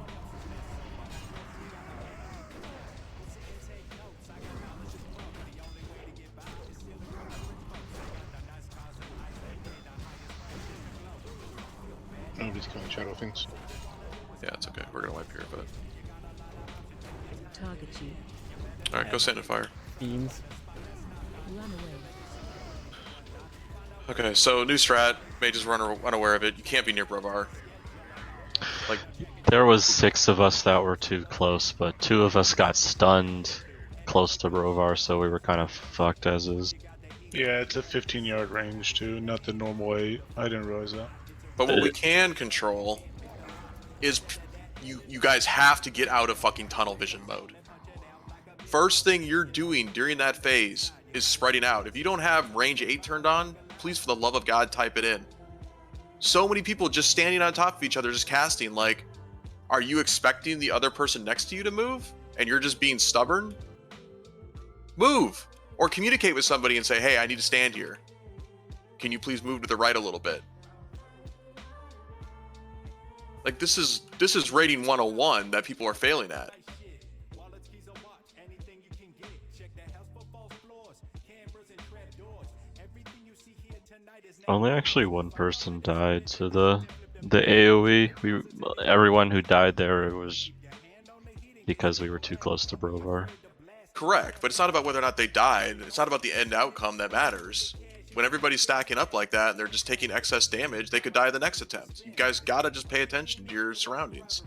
Nobody's killing shadow things. Yeah, it's okay. We're gonna wipe here, but. Target you. Alright, go stand and fire. Beans. Run away. Okay, so new strat. Mages were unaware of it. You can't be near Brovar. Like, There was 6 of us that were too close, but 2 of us got stunned close to Brovar, so we were kind of fucked as is. Yeah, it's a 15-yard range too, not the normal 8. I didn't realize that. but what we can control is you guys have to get out of fucking tunnel vision mode. First thing you're doing during that phase is spreading out. If you don't have range 8 turned on, please, for the love of God, type it in. So many people just standing on top of each other, just casting. Like, are you expecting the other person next to you to move, and you're just being stubborn? Move, or communicate with somebody and say, "Hey, I need to stand here. Can you please move to the right a little bit?" Like, this is rating 101 that people are failing at. Only actually one person died, so the AoE, everyone who died there, it was because we were too close to Brovar. Correct, but it's not about whether or not they died. It's not about the end outcome that matters. When everybody's stacking up like that and they're just taking excess damage, they could die the next attempt. You guys gotta just pay attention to your surroundings.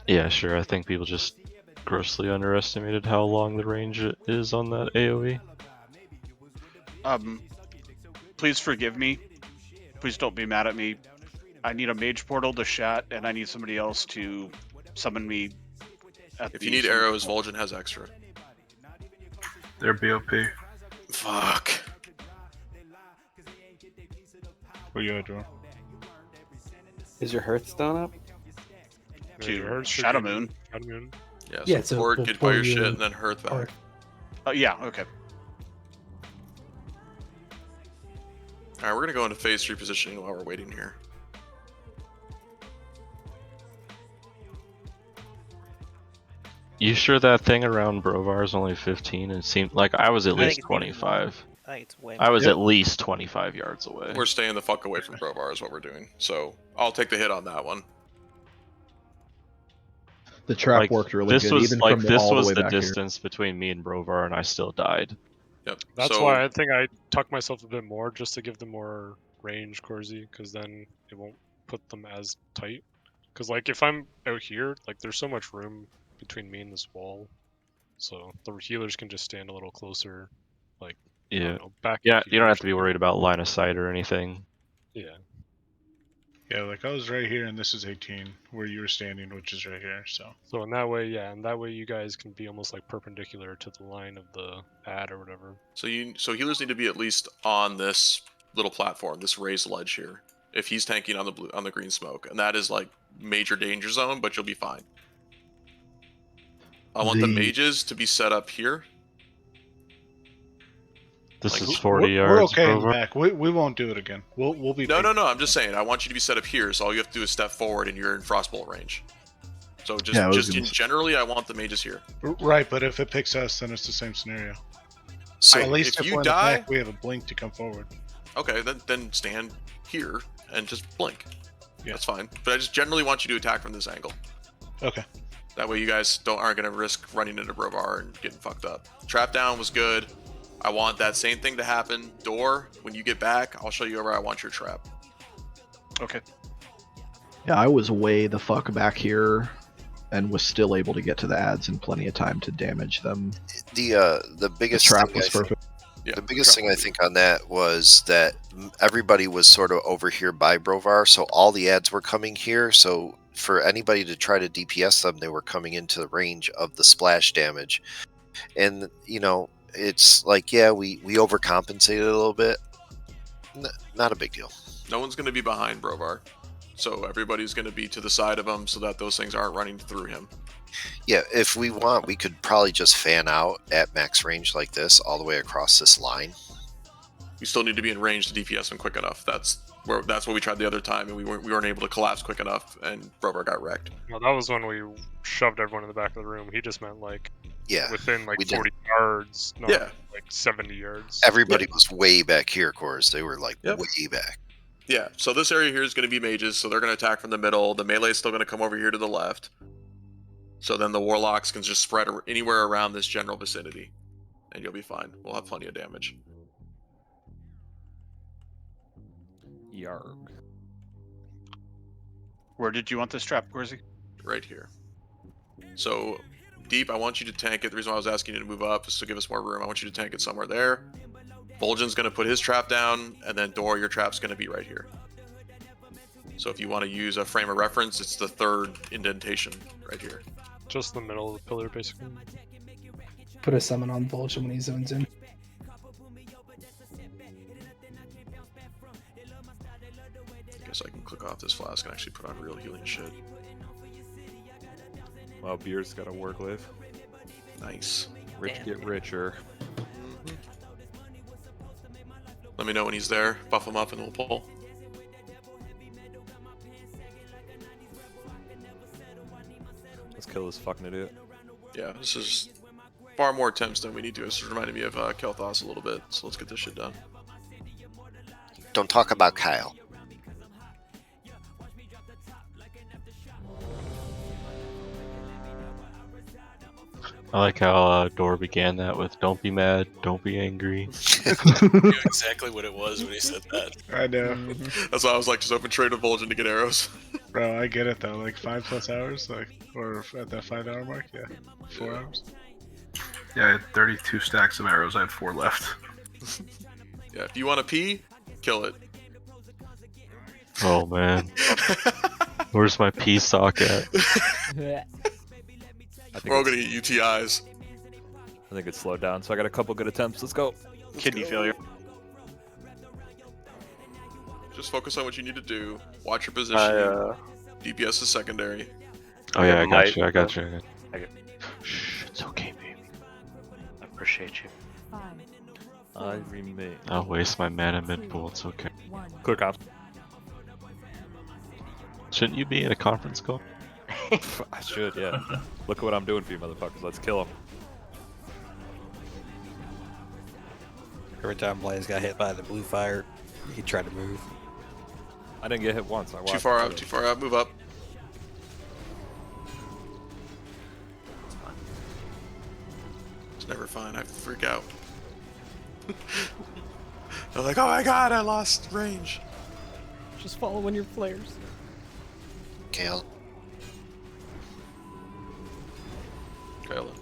Yeah, sure. I think people just grossly underestimated how long the range is on that AoE. Please forgive me. Please don't be mad at me. I need a mage portal to Shat, and I need somebody else to summon me. If you need arrows, Vol'jin has extra. They're BOP. Fuck. What you doing? Is your Hearthstone up? To Shadow Moon. Yeah, so Horde, get by your shit, and then Hearth back. Yeah, okay. Alright, we're gonna go into phase 3 positioning while we're waiting here. You sure that thing around Brovar is only 15? It seemed like I was at least 25. I think it's way I was at least 25 yards away. We're staying the fuck away from Brovar is what we're doing. So I'll take the hit on that one. The trap Like, worked really this good. Was, even like, from this all was the way the back here. distance between me and Brovar, and I still died. Yep. That's so, why I think I tuck myself a bit more just to give them more range, Corsi, because then it won't put them as tight. Because like if I'm out here, like there's so much room between me and this wall, so the healers can just stand a little closer. Like I Yeah. don't know, back. Yeah, into you don't have yours. to be worried about line of sight or anything. Yeah. Yeah, like I was right here and this is 18, where you were standing, which is right here, so. So in that way, yeah, and that way you guys can be almost like perpendicular to the line of the ad or whatever. So healers need to be at least on this little platform, this raised ledge here. If he's tanking on the green smoke, and that is like major danger zone, but you'll be fine. I want the mages to be set up here. This Like, is 40 we're yards. okay in the Brovar. back. We won't do it again. We'll be. No, patient. no, no. I'm just saying. I want you to be set up here, so all you have to do is step forward, and you're in frostbolt range. So Yeah, I was just gonna in say- generally, I want the mages here. Right, but if it picks us, then it's the same scenario. So At least if if you we're in the die, back, we have a blink to come forward. okay, then stand here and just blink. Yeah. That's fine. But I just generally want you to attack from this angle. Okay. That way you guys aren't going to risk running into Brovar and getting fucked up. Trap down was good. I want that same thing to happen. Door, when you get back, I'll show you where I want your trap. Okay. Yeah, I was way the fuck back here and was still able to get to the ads in plenty of time to damage them. The biggest trap thing was I think- perfect. Yeah, the biggest thing I think on that was that everybody was sort of over here by Brovar, so all the ads were coming here. So for anybody to try to DPS them, they were coming into the range of the splash damage. And, you know, it's like, yeah, we overcompensated a little bit. Not a big deal. No one's going to be behind Brovar. So everybody's going to be to the side of him so that those things aren't running through him. Yeah, if we want, we could probably just fan out at max range like this all the way across this line. You still need to be in range to DPS him quick enough. That's what we tried the other time, and we weren't able to collapse quick enough, and Brovar got wrecked. No, that was when we shoved everyone in the back of the room. He just meant like within like we did. 40 yards, not Yeah. like 70 yards. Everybody was way back here, Cores. They were like way back. Yeah, so this area here is going to be mages, so they're going to attack from the middle. The melee is still going to come over here to the left. So then the warlocks can just spread anywhere around this general vicinity, and you'll be fine. We'll have plenty of damage. Yarg. Where did you want this trap, Gorzy? Right here. So, Deep, I want you to tank it. The reason why I was asking you to move up is to give us more room. I want you to tank it somewhere there. Vol'jin's going to put his trap down, and then Dor, your trap's going to be right here. So if you want to use a frame of reference, it's the third indentation right here. Just the middle of the pillar, basically. Put a summon on Vulture when he zones in. I guess I can click off this flask and actually put on real healing shit. Well, Beer's got to work with. Nice. Rich get richer. Let me know when he's there. Buff him up and we'll pull. Let's kill this fucking idiot. Yeah, this is far more attempts than we need to. This reminded me of Kel'Thas a little bit, so let's get this shit done. Don't talk about Kyle. I like how Dor began that with "Don't be mad, don't be angry." Knew exactly what it was when he said that. I know. That's why I was like, just open trade with Vol'jin to get arrows. Bro, I get it though. Like 5+ hours, like, or at that 5-hour mark, yeah. 4 hours. Yeah, I had 32 stacks of arrows. I had 4 left. Yeah, if you want to pee, kill it. Oh man, where's my pea sock at? We're all gonna get UTIs. I think it's slowed down, so I got a couple good attempts. Let's go. Kidney failure. Just focus on what you need to do. Watch your positioning. DPS is secondary. Oh yeah, I got you. I got you. Shh, it's okay, baby. I appreciate you. I remain. I'll waste my mana mid-pool. It's okay. Click on. Shouldn't you be in a conference call? I should, yeah. Look at what I'm doing for you, motherfuckers. Let's kill him. Every time Blaze got hit by the blue fire, he tried to move. I didn't get hit once. I watched Too far out, too far out. Move up. It's never fine. I freak out. I'm like, oh my god, I lost range. Just following your flares. Kale. Kale.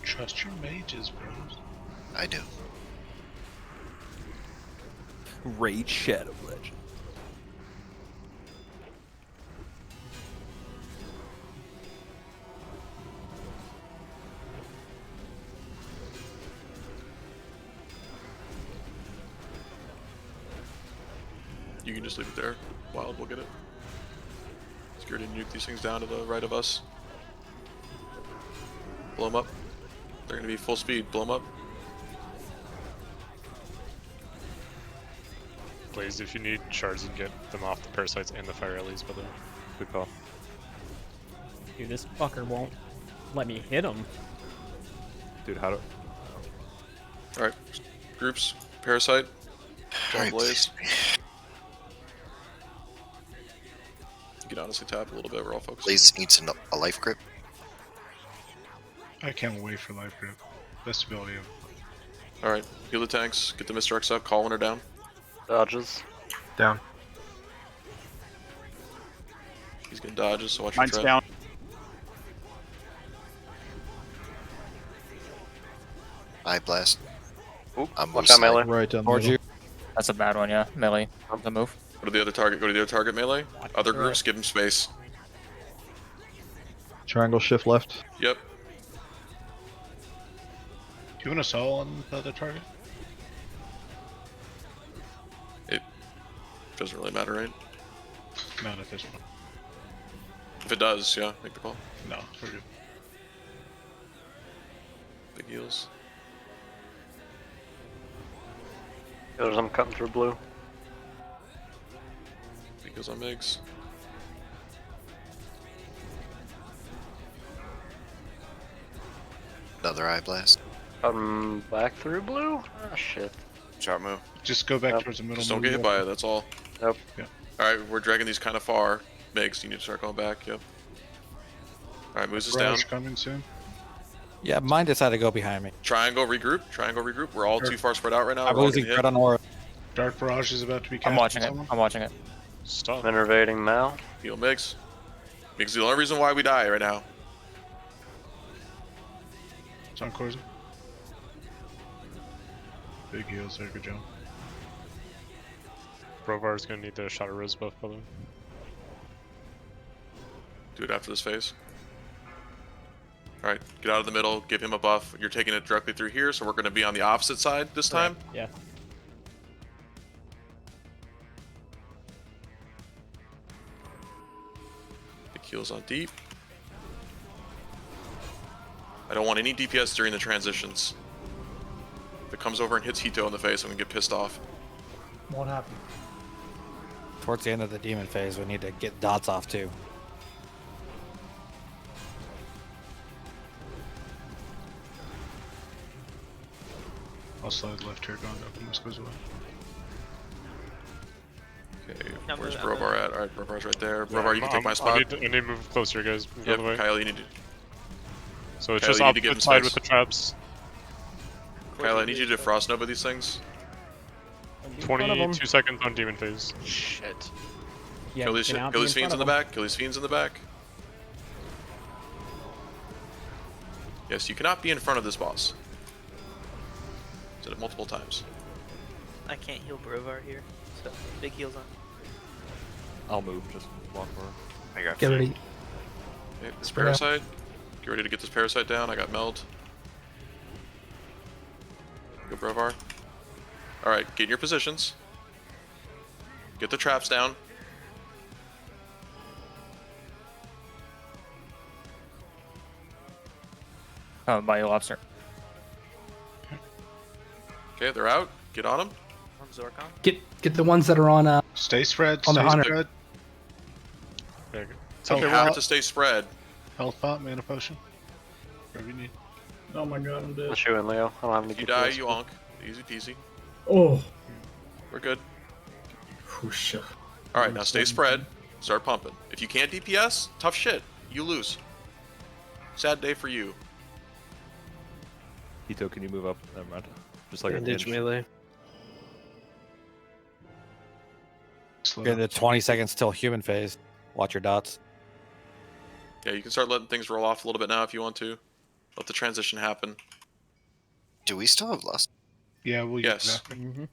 Trust your mages, bros. I do. Raid Shadow Legend. You can just leave it there. Wild will get it. Security nuke these things down to the right of us. Blow them up. They're gonna be full speed. Blow them up. Blaze, if you need shards, you can get them off the parasites and the fire alleys, by the way. Good call. Dude, this fucker won't let me hit him. Dude, how do... Alright. Groups. Parasite. John Alright, Blaze. You can honestly tap a little bit. We're all focused. Blaze needs a life grip. I can't wait for life grip. Best ability of. Alright. Heal the tanks. Get the Mr. X up. Call when they're down. Dodges. Down. He's getting dodges, so watch Mine's your down. trap. Eye blast. Oop, I'm watch out melee. Right down the Towards middle. you. That's a bad one, yeah. Melee. The move. Go to the other target. Go to the other target melee. Other groups, give them space. Triangle shift left. Yep. Do you want a soul on the other target? It doesn't really matter, right? Not at this point. If it does, yeah, make the call. No, we're good. Big heals. There's some cutting through blue. Big heals on Migs. Another eye blast. Back through blue? Ah, shit. Chop move. Just go back Yep. towards the middle. Just don't get move hit by up. it, that's all. Yep. Yeah. Alright, we're dragging these kind of far. Migs, you need to start going back, yep. Alright, moves us down. Barrage coming soon. Yeah, mine decided to go behind me. Triangle regroup, triangle regroup. We're all too far spread out right now. I'm We're all losing getting crit hit. on aura. Dark Barrage is about to be cast. I'm watching on it. someone. I'm watching it. Stop. I'm innervating Mal. Heal Migs. Migs is the only reason why we die right now. It's on Corsi. Big heals there, good job. Brovar's gonna need the Shadow Res buff, by the way. Do it after this phase. Alright, get out of the middle, give him a buff. You're taking it directly through here, so we're going to be on the opposite side this time. Yeah. Big heals on deep. I don't want any DPS during the transitions. If it comes over and hits Hito in the face, I'm going to get pissed off. Won't happen. Towards the end of the demon phase, we need to get dots off too. I'll slide left here, going up, and this goes away. Okay, I'm where's moving, I'm Brovar at? Alright, Brovar's right there. Yeah, Brovar, you can take my spot. I need to move closer, guys. Move out Yep, of the way. Kyle, you need to... So it's Kyle, just you need to get opposite in side space. with the traps. Kyle, I need you to Frost Nova these things. In front of 'em. 22 seconds on demon phase. Shit. Yeah, Kill you these, cannot kill be these in fiends in front the of 'em. back. Kill these fiends in the back. Yes, you cannot be in front of this boss. Said it multiple times. I can't heal Brovar here, so big heals on. I'll move. Just walk over. I got Get ready. Okay, this Spread out. parasite. Get ready to get this parasite down. I got meld. Go Brovar. Alright, get in your positions. Get the traps down. By lobster. Okay, they're out. Get on them. On Zorkon. Get the ones that are on Stay spread. on the Stay hunter. spread. There you go. So you have to stay spread. Health pot, mana potion. Whatever you need. Oh my god, I'm dead. Let's shoot in, Leo. I don't have any If you die, DPS. you onk. Easy peasy. Oh. We're good. Whoosh. Alright, now stay spread. Start pumping. If you can't DPS, tough shit. You lose. Sad day for you. Hito, can you move up? Never mind. Just like Bandage a melee. Get into 20 seconds till human phase. Watch your dots. Yeah, you can start letting things roll off a little bit now if you want to. Let the transition happen. Do we still have lust? Yeah, we'll Yes. Mm-hmm.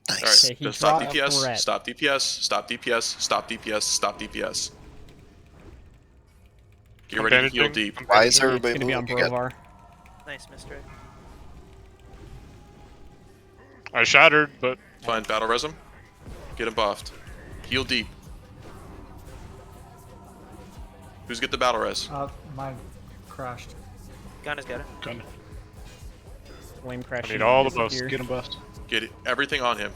Nice. Alright, Okay, he just stop dropped DPS, threat. stop DPS, stop DPS, stop DPS, stop DPS. Get I'm ready to heal bandaging. deep. I'm Why is It's everybody gonna be on moving? You got Brovar. Nice misdirect. I shattered, but Fine, battle res him. Get him buffed. Heal deep. Who's get the battle res? Mine crashed. Gunna's got it. Gun. Flame crash. I need all the buffs. disappear. Get him buffed. Get everything on him.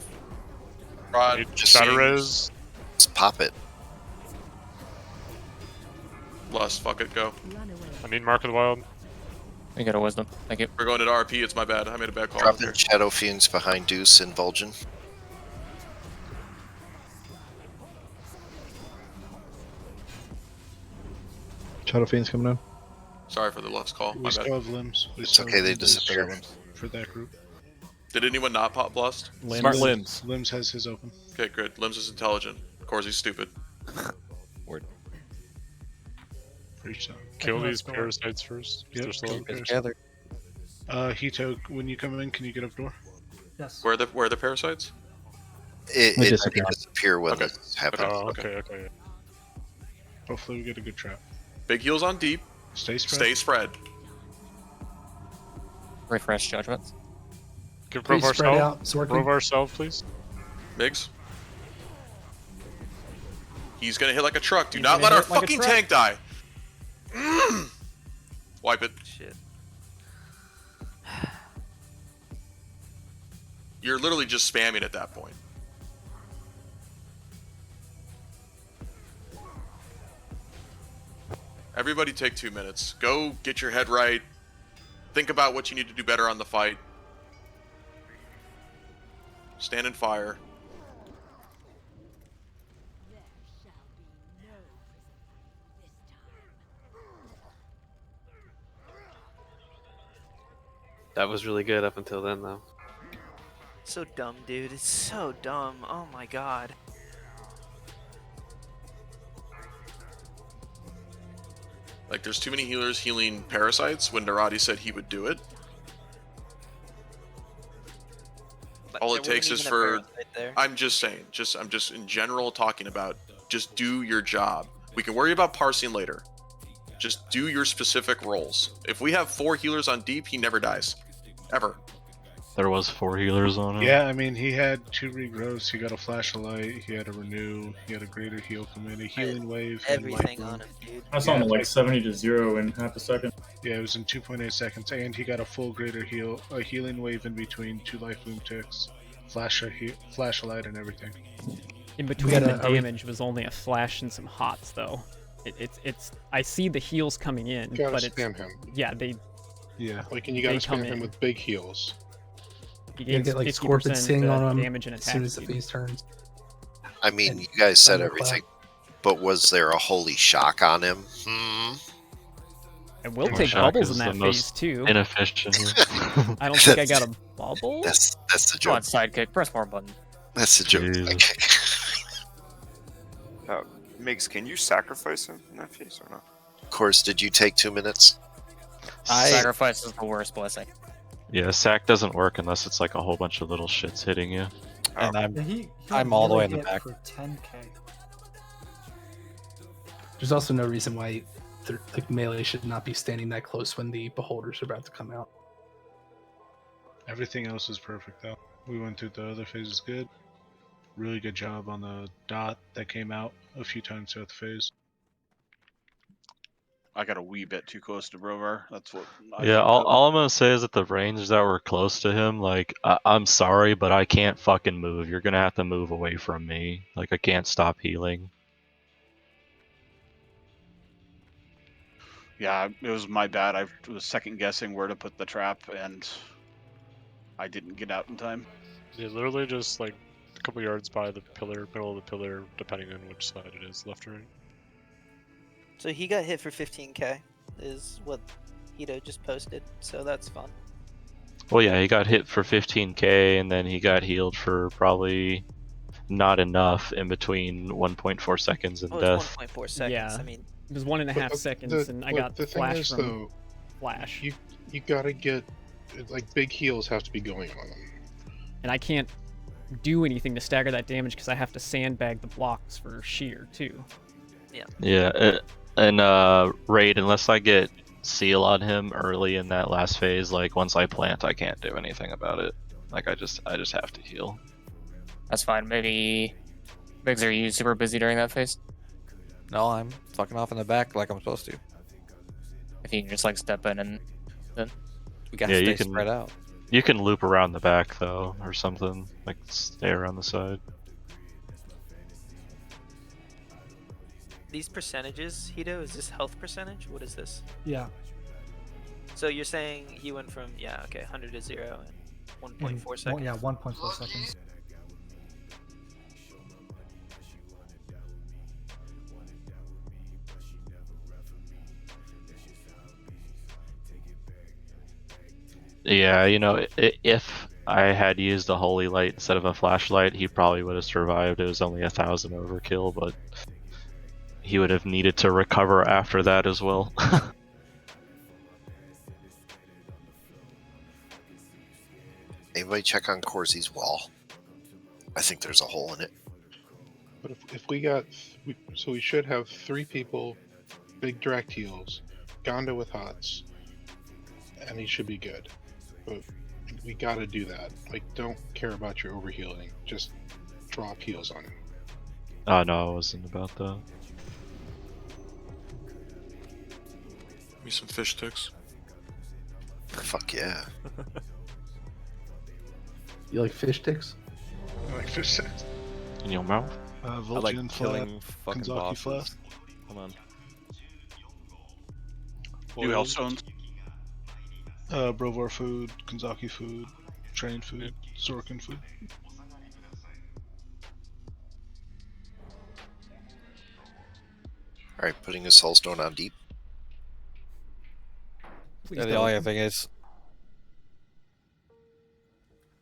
I Rod, need just Shadow saying. Res. Let's pop it. Lust, fuck it, go. I need Mark of the Wild. We got a wisdom. Thank you. We're going to RP, it's my bad. I made a bad call. Drop there. in Shadow Fiends behind Deuce and Vulgin. Shadow Fiend's coming in. Sorry for the lust call. We My still bad. have limbs. We It's still okay, have they limbs disappear. For that group. Did anyone not pop lust? Smart limbs. Limbs has his open. Okay, good. Limbs is intelligent. Corsi's stupid. Word. For each time. Kill can these score. parasites first. if Yep. they're still Keep it Together. Hito, when you come in, can you get up door? Yes. Where are the parasites? It They it disappear. doesn't disappear when Okay. this happens. Oh, okay. Hopefully we get a good trap. Big heals on deep. Stay spread. Stay spread. Refresh judgments. Give Please Brovar spread self. out. Zorkin. Brovar self, please. Migs. He's gonna hit like a truck. Do He's not gonna let our hit like a fucking truck. tank die. Wipe it. Shit. You're literally just spamming at that point. Everybody take 2 minutes. Go get your head right. Think about what you need to do better on the fight. Stand and fire. That was really good up until then, though. so dumb, dude. It's so dumb. Oh my god. Like, there's too many healers healing parasites when Narati said he would do it. All it takes is for. I'm just saying. I'm just in general talking about. Just do your job. We can worry about parsing later. Just do your specific roles. If we have 4 healers on deep, he never dies, ever. There was 4 healers on it. Yeah, I mean, he had 2 regrowths, he got a flash of light, he had a renew, he had a greater heal come in, a healing wave, everything and on him, dude. I saw him like 70 to 0 in half a second. Yeah, it was in 2.8 seconds, and he got a full greater heal, a healing wave in between 2 life bloom ticks, flash of light, and everything. In between the damage was only a flash and some hots, though. It's I see the heals coming in, You gotta but spam him. Yeah, they. Yeah. Like, and you gotta come spam him in. with big heals. He You gains get like 50% Scorpion Sting on him damage and as attack soon as the speed. phase turns. I mean, you guys said Thunderclap. everything, but was there a holy shock on him? And we'll Holy take shock bubbles is in the that phase most too. inefficient here. I don't think I got a bubble. That's the Come on, joke. sidekick. Press more button. That's the joke. Migs, can you sacrifice him in that phase or not? Of course, did you take 2 minutes? Sacrifice is the worst blessing. Yeah, sack doesn't work unless it's like a whole bunch of little shits hitting you. And Yeah, he I'm all the way in the hit back. for 10k. There's also no reason why like melee should not be standing that close when the beholders are about to come out. Everything else is perfect, though. We went through the other phases good. Really good job on the dot that came out a few times throughout the phase. I got a wee bit too close to Brovar. That's what. Yeah, all I'm gonna say is that the range that were close to him, like, I'm sorry, but I can't fucking move. You're gonna have to move away from me. Like, I can't stop healing. Yeah, it was my bad. I was second guessing where to put the trap, and I didn't get out in time. Yeah, literally just like a couple yards by the pillar, middle of the pillar, depending on which side it is, left or right. So he got hit for 15k, is what Hito just posted. So that's fun. Well, yeah, he got hit for 15k, and then he got healed for probably not enough in between 1.4 seconds and Oh, death. it's 1.4 seconds. Yeah. I mean, It was 1.5 seconds, and I got the flash thing is, from though, flash, you gotta get like big heals have to be going on them. and I can't do anything to stagger that damage because I have to sandbag the blocks for shear too. Yeah, and raid, unless I get seal on him early in that last phase, like once I plant, I can't do anything about it. Like I just have to heal. That's fine. Maybe. Migs, are you super busy during that phase? No, I'm fucking off in the back like I'm supposed to. If you can just like step in and then. We got Yeah, to you stay can spread out. You can loop around the back though, or something. Like stay around the side. these percentages, Hito, is this health percentage? What is this? Yeah. So you're saying he went from 100 to 0 in 1.4 seconds. Yeah, 1.4 seconds. Yeah, you know, if I had used a holy light instead of a flashlight, he probably would have survived. It was only 1,000 overkill, but he would have needed to recover after that as well. Anybody check on Corsi's wall? I think there's a hole in it. But if we got, so we should have 3 people, big direct heals, Gonda with hots, and he should be good. But we gotta do that. Like, don't care about your overhealing. Just drop heals on him. Oh no, I wasn't about that. Give me some fish sticks. Fuck yeah. You like fish sticks? I like fish sticks. In your mouth? I Vulcan like killing Flap, fucking Kanzaki bosses. Flap. Come on. Do Hellstones. Brovar food, Kanzaki food, train food, Sorkin food. Alright, putting a soul stone on deep. Yeah, the only other thing is,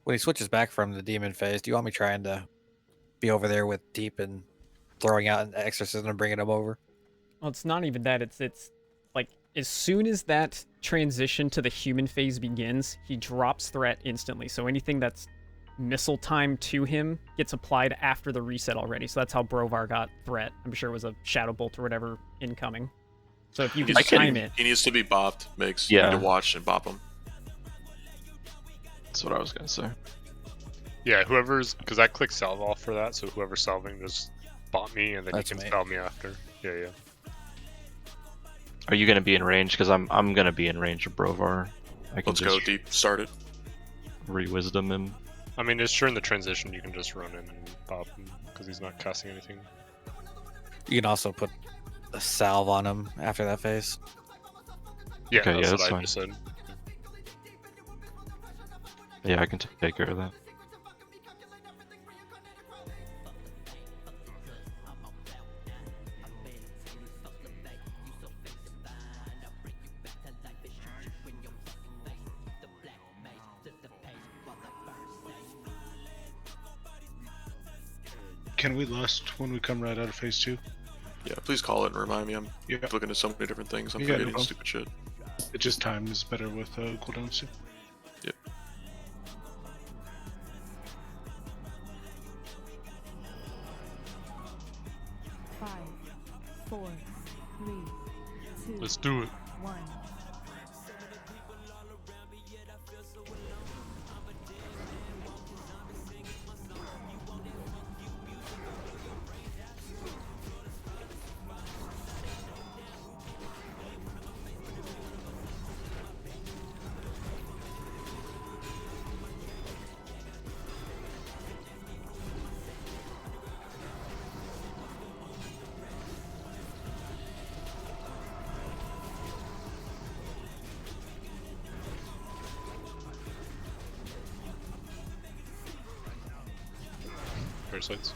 When he switches back from the demon phase, do you want me trying to be over there with Deep and throwing out an exorcism and bringing him over? Well, it's not even that. It's like as soon as that transition to the human phase begins, he drops threat instantly. So anything that's missile time to him gets applied after the reset already. So that's how Brovar got threat. I'm sure it was a Shadow Bolt or whatever incoming. So if you just time it. He needs to be bopped, Migs. Yeah. You need to watch and bop him. That's what I was gonna say. Yeah, whoever's because I click salve off for that, so whoever's salving just bot me and then That's you can me. salve me after. Yeah. Are you gonna be in range? Because I'm gonna be in range of Brovar. I can Let's go just Deep. Start it. re-wisdom him. I mean, it's during the transition you can just run in and pop him because he's not casting anything. You can also put a salve on him after that phase. Yeah, Okay, that's yeah, what that's I fine. just said. Yeah, I can take care of that. Can we lust when we come right out of phase 2? Yeah, please call it and remind me. I'm Yeah. looking at so many different things. I'm Yeah, no forgetting problem. stupid shit. It just time is better with cooldowns too. Yep. Let's do it. Parasites.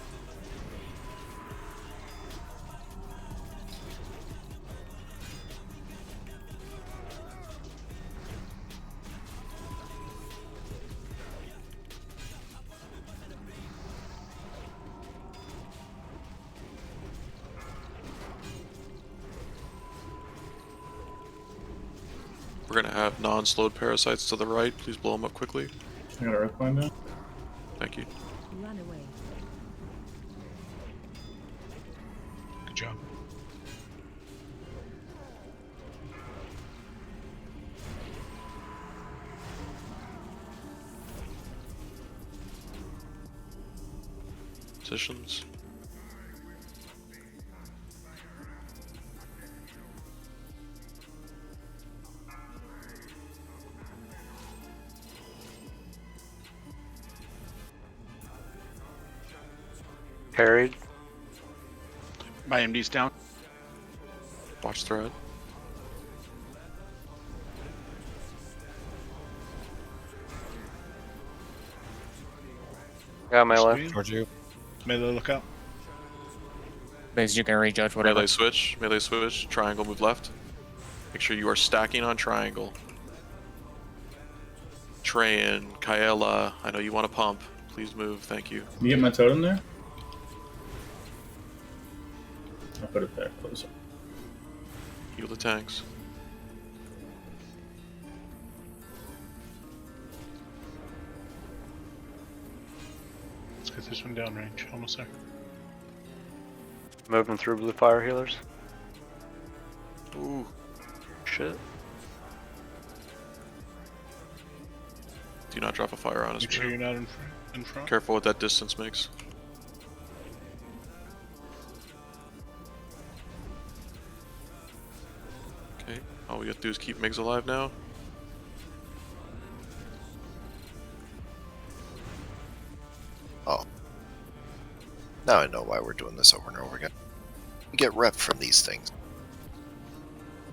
We're gonna have non-slowed parasites to the right. Please blow them up quickly. I got a red line down. Thank you. Run away. Good job. Positions. Parried. My MD's down. Watch thread. Got melee. Screen. Towards you. Melee, look out. Because you can rejudge whatever. Melee switch. Melee switch. Triangle. Move left. Make sure you are stacking on triangle. Trayan, Kaela, I know you want to pump. Please move. Thank you. Can you get my totem there? I'll put it there, closer. Heal the tanks. Let's get this one down range. Almost there. Moving through blue fire healers. Ooh. Shit. Do not drop a fire on us. Make sure bro. you're not in front. Careful what that distance makes. Okay, all we have to do is keep Migs alive now. Oh. Now I know why we're doing this over and over again. We get rep from these things.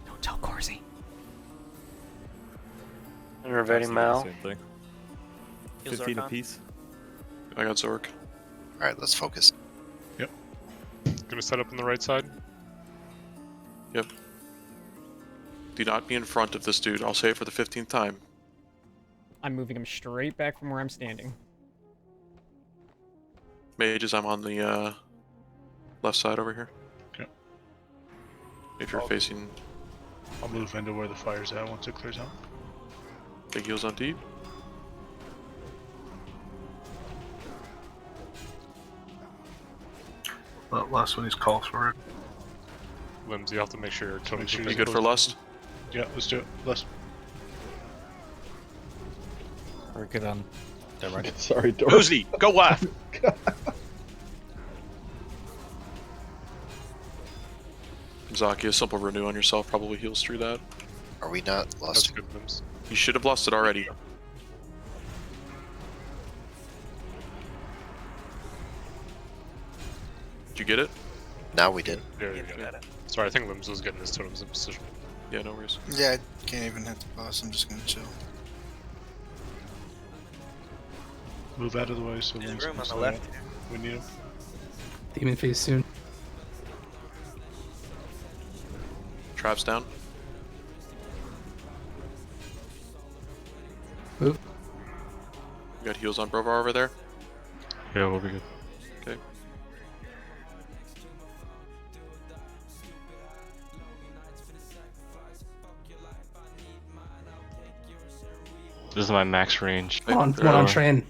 Don't tell Corsi. Innervating Mal. Same thing. Heal 15 Zarkon. apiece. I got Zork. Alright, let's focus. Gonna set up on the right side. Do not be in front of this dude. I'll say it for the 15th time. I'm moving him straight back from where I'm standing. Mages, I'm on the left side over here. Okay. If you're facing I'll move into where the fire's at once it clears out. big heals on deep. Last one, he's calls for it. Limbs, you have to make sure your totems are You good for lust? Yeah, let's do it. Lust. We're good on. Never mind. Sorry, Dor. Boozy, go left. Zaki, a simple renew on yourself probably heals through that. Are we not That's lusting? good, Limbs. You should have lusted already. Did you get it? Now we did. Yeah, you got it. Sorry, I think Limbs was getting his totems in position. Yeah, no worries. Yeah, I can't even hit the boss. I'm just gonna chill. Move out of the way so There's Limbs room can on the stay left up. here. We need him. Demon phase soon. Traps down. Move. You got heals on Brovar over there? Yeah, we'll be good. Okay. This is my max range. Come on, come on, train.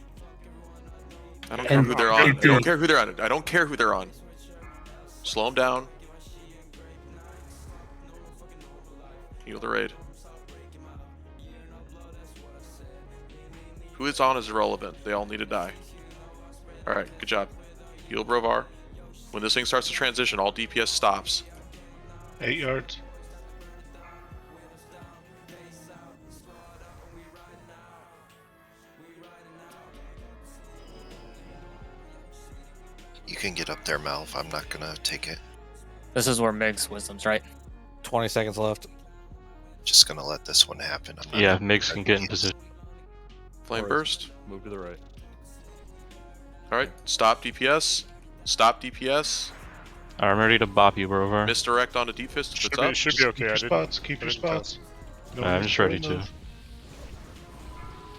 I don't care And who they're on. I empty. don't care who they're on. I don't care who they're on. Slow them down. Heal the raid. Who it's on is irrelevant. They all need to die. Alright, good job. Heal Brovar. When this thing starts to transition, all DPS stops. 8 yards. You can get up there, Malv. I'm not gonna take it. This is where Meg's wisdom's right. 20 seconds left. Just gonna let this one happen. I'm not Yeah, Migs can get in position. Flame burst. Move to the right. Alright, stop DPS. Stop DPS. I'm ready to bop you, Brovar. Misdirect onto deep fist if it's Should be, up. should be okay. Keep your I didn't- spots. I Keep your didn't test. spots. No I'm move, just ready no to. move.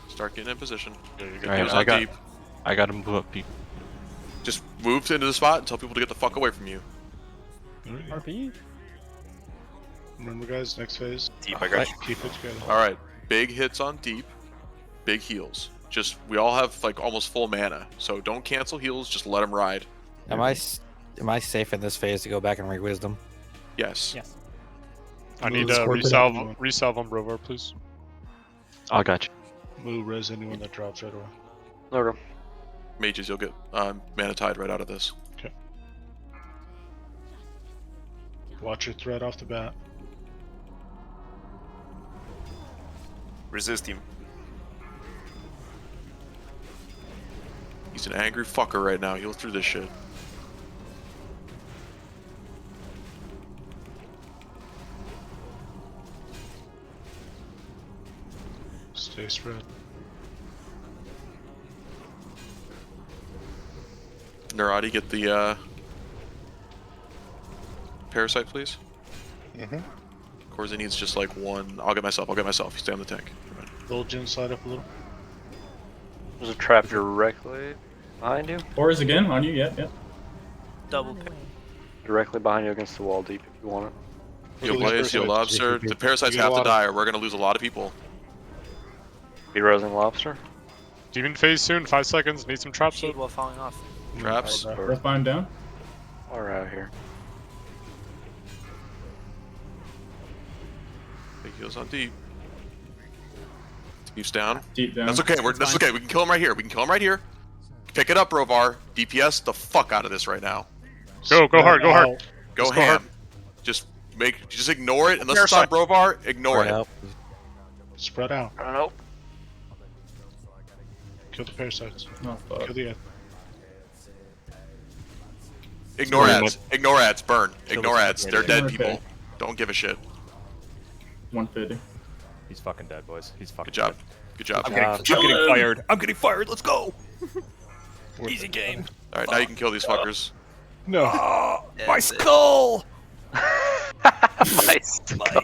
Start getting in position. Yeah, you got Alright, Heals I on got. deep. I got to move up. Pete. Just move into the spot and tell people to get the fuck away from you. Alright. RP. Remember, guys, next phase. Deep, I got you. Keep it together. Alright, big hits on deep, big heals. Just, we all have like almost full mana, so don't cancel heals, just let them ride. Am I safe in this phase to go back and read wisdom? Yes. Yes. I need Move, to scorpion resalve anyone. resalve on Brovar, please. I got you. Move, res anyone that drops right away. Okay. Mages, you'll get mana tide right out of this. Okay. Watch your threat off the bat. Resist him. He's an angry fucker right now, heal through this shit. Stay spread. Nerati, get the parasite, please. Mm-hmm. Corza needs just like one. I'll get myself. You stay on the tank. Little Jin, slide up a little. There's a trap directly behind you. Horrors again on you, yep. Double pick. Directly behind you against the wall deep if you want it. Heal Blaze, heal Lobster. The parasites have to die or we're gonna lose a lot of people. Be Rosing Lobster. Demon phase soon. 5 seconds. Need some traps. Shield while falling off. Traps. Earthbind down. Or out here. Big heals on deep. Deep's down. Deep down. That's okay. That's okay. We can kill him right here. Pick it up, Brovar. DPS the fuck out of this right now. Go hard. Go hard. Go Just ham. hard. Just ignore it unless it's on Brovar. Ignore it. Spread out. I don't know. Kill the parasites. Oh, fuck. Kill the ad. Ignore ads. Ignore ads. Burn. Kill Ignore this ads. fucking They're idiot. dead Okay. people. Don't give a shit. 150. He's fucking dead, boys. He's fucking Good job. dead. Good job. I'm getting fired. I'm getting fired. Let's go. Easy game. All right, now you can kill these fuckers. No. My skull. My skull.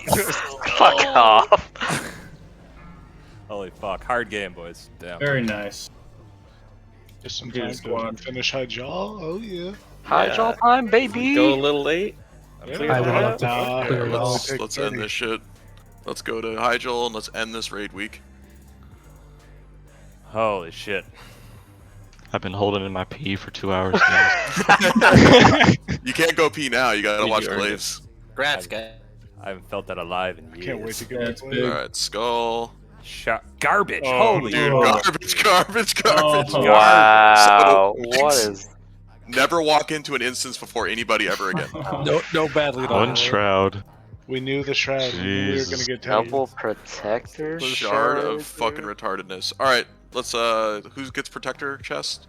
Fuck off. Holy fuck. Hard game, boys. Damn. Very nice. Just some Good time squad. to finish high jaw. Oh yeah. High jaw time, baby. Go a little late. Yeah. Clear I that will out. Nah, clear it all. Let's end this shit. Let's go to Hyjal and let's end this raid week. Holy shit. I've been holding in my pee for 2 hours now. You can't go pee now. You gotta You watch earned it. Blaze. Congrats, guys. I haven't felt that alive in years. Can't wait to get Yeah, back it's to big. it. All right, Skull. Garbage. Oh, Holy Dude, Oh. garbage. Oh. Wow. So, What is? Never walk into an instance before anybody ever again. No badly at all. One shroud. We knew the shroud. We knew we were gonna Jesus. get tired. Temple protector Shard of dude? fucking retardedness. All right, let's who gets protector chest?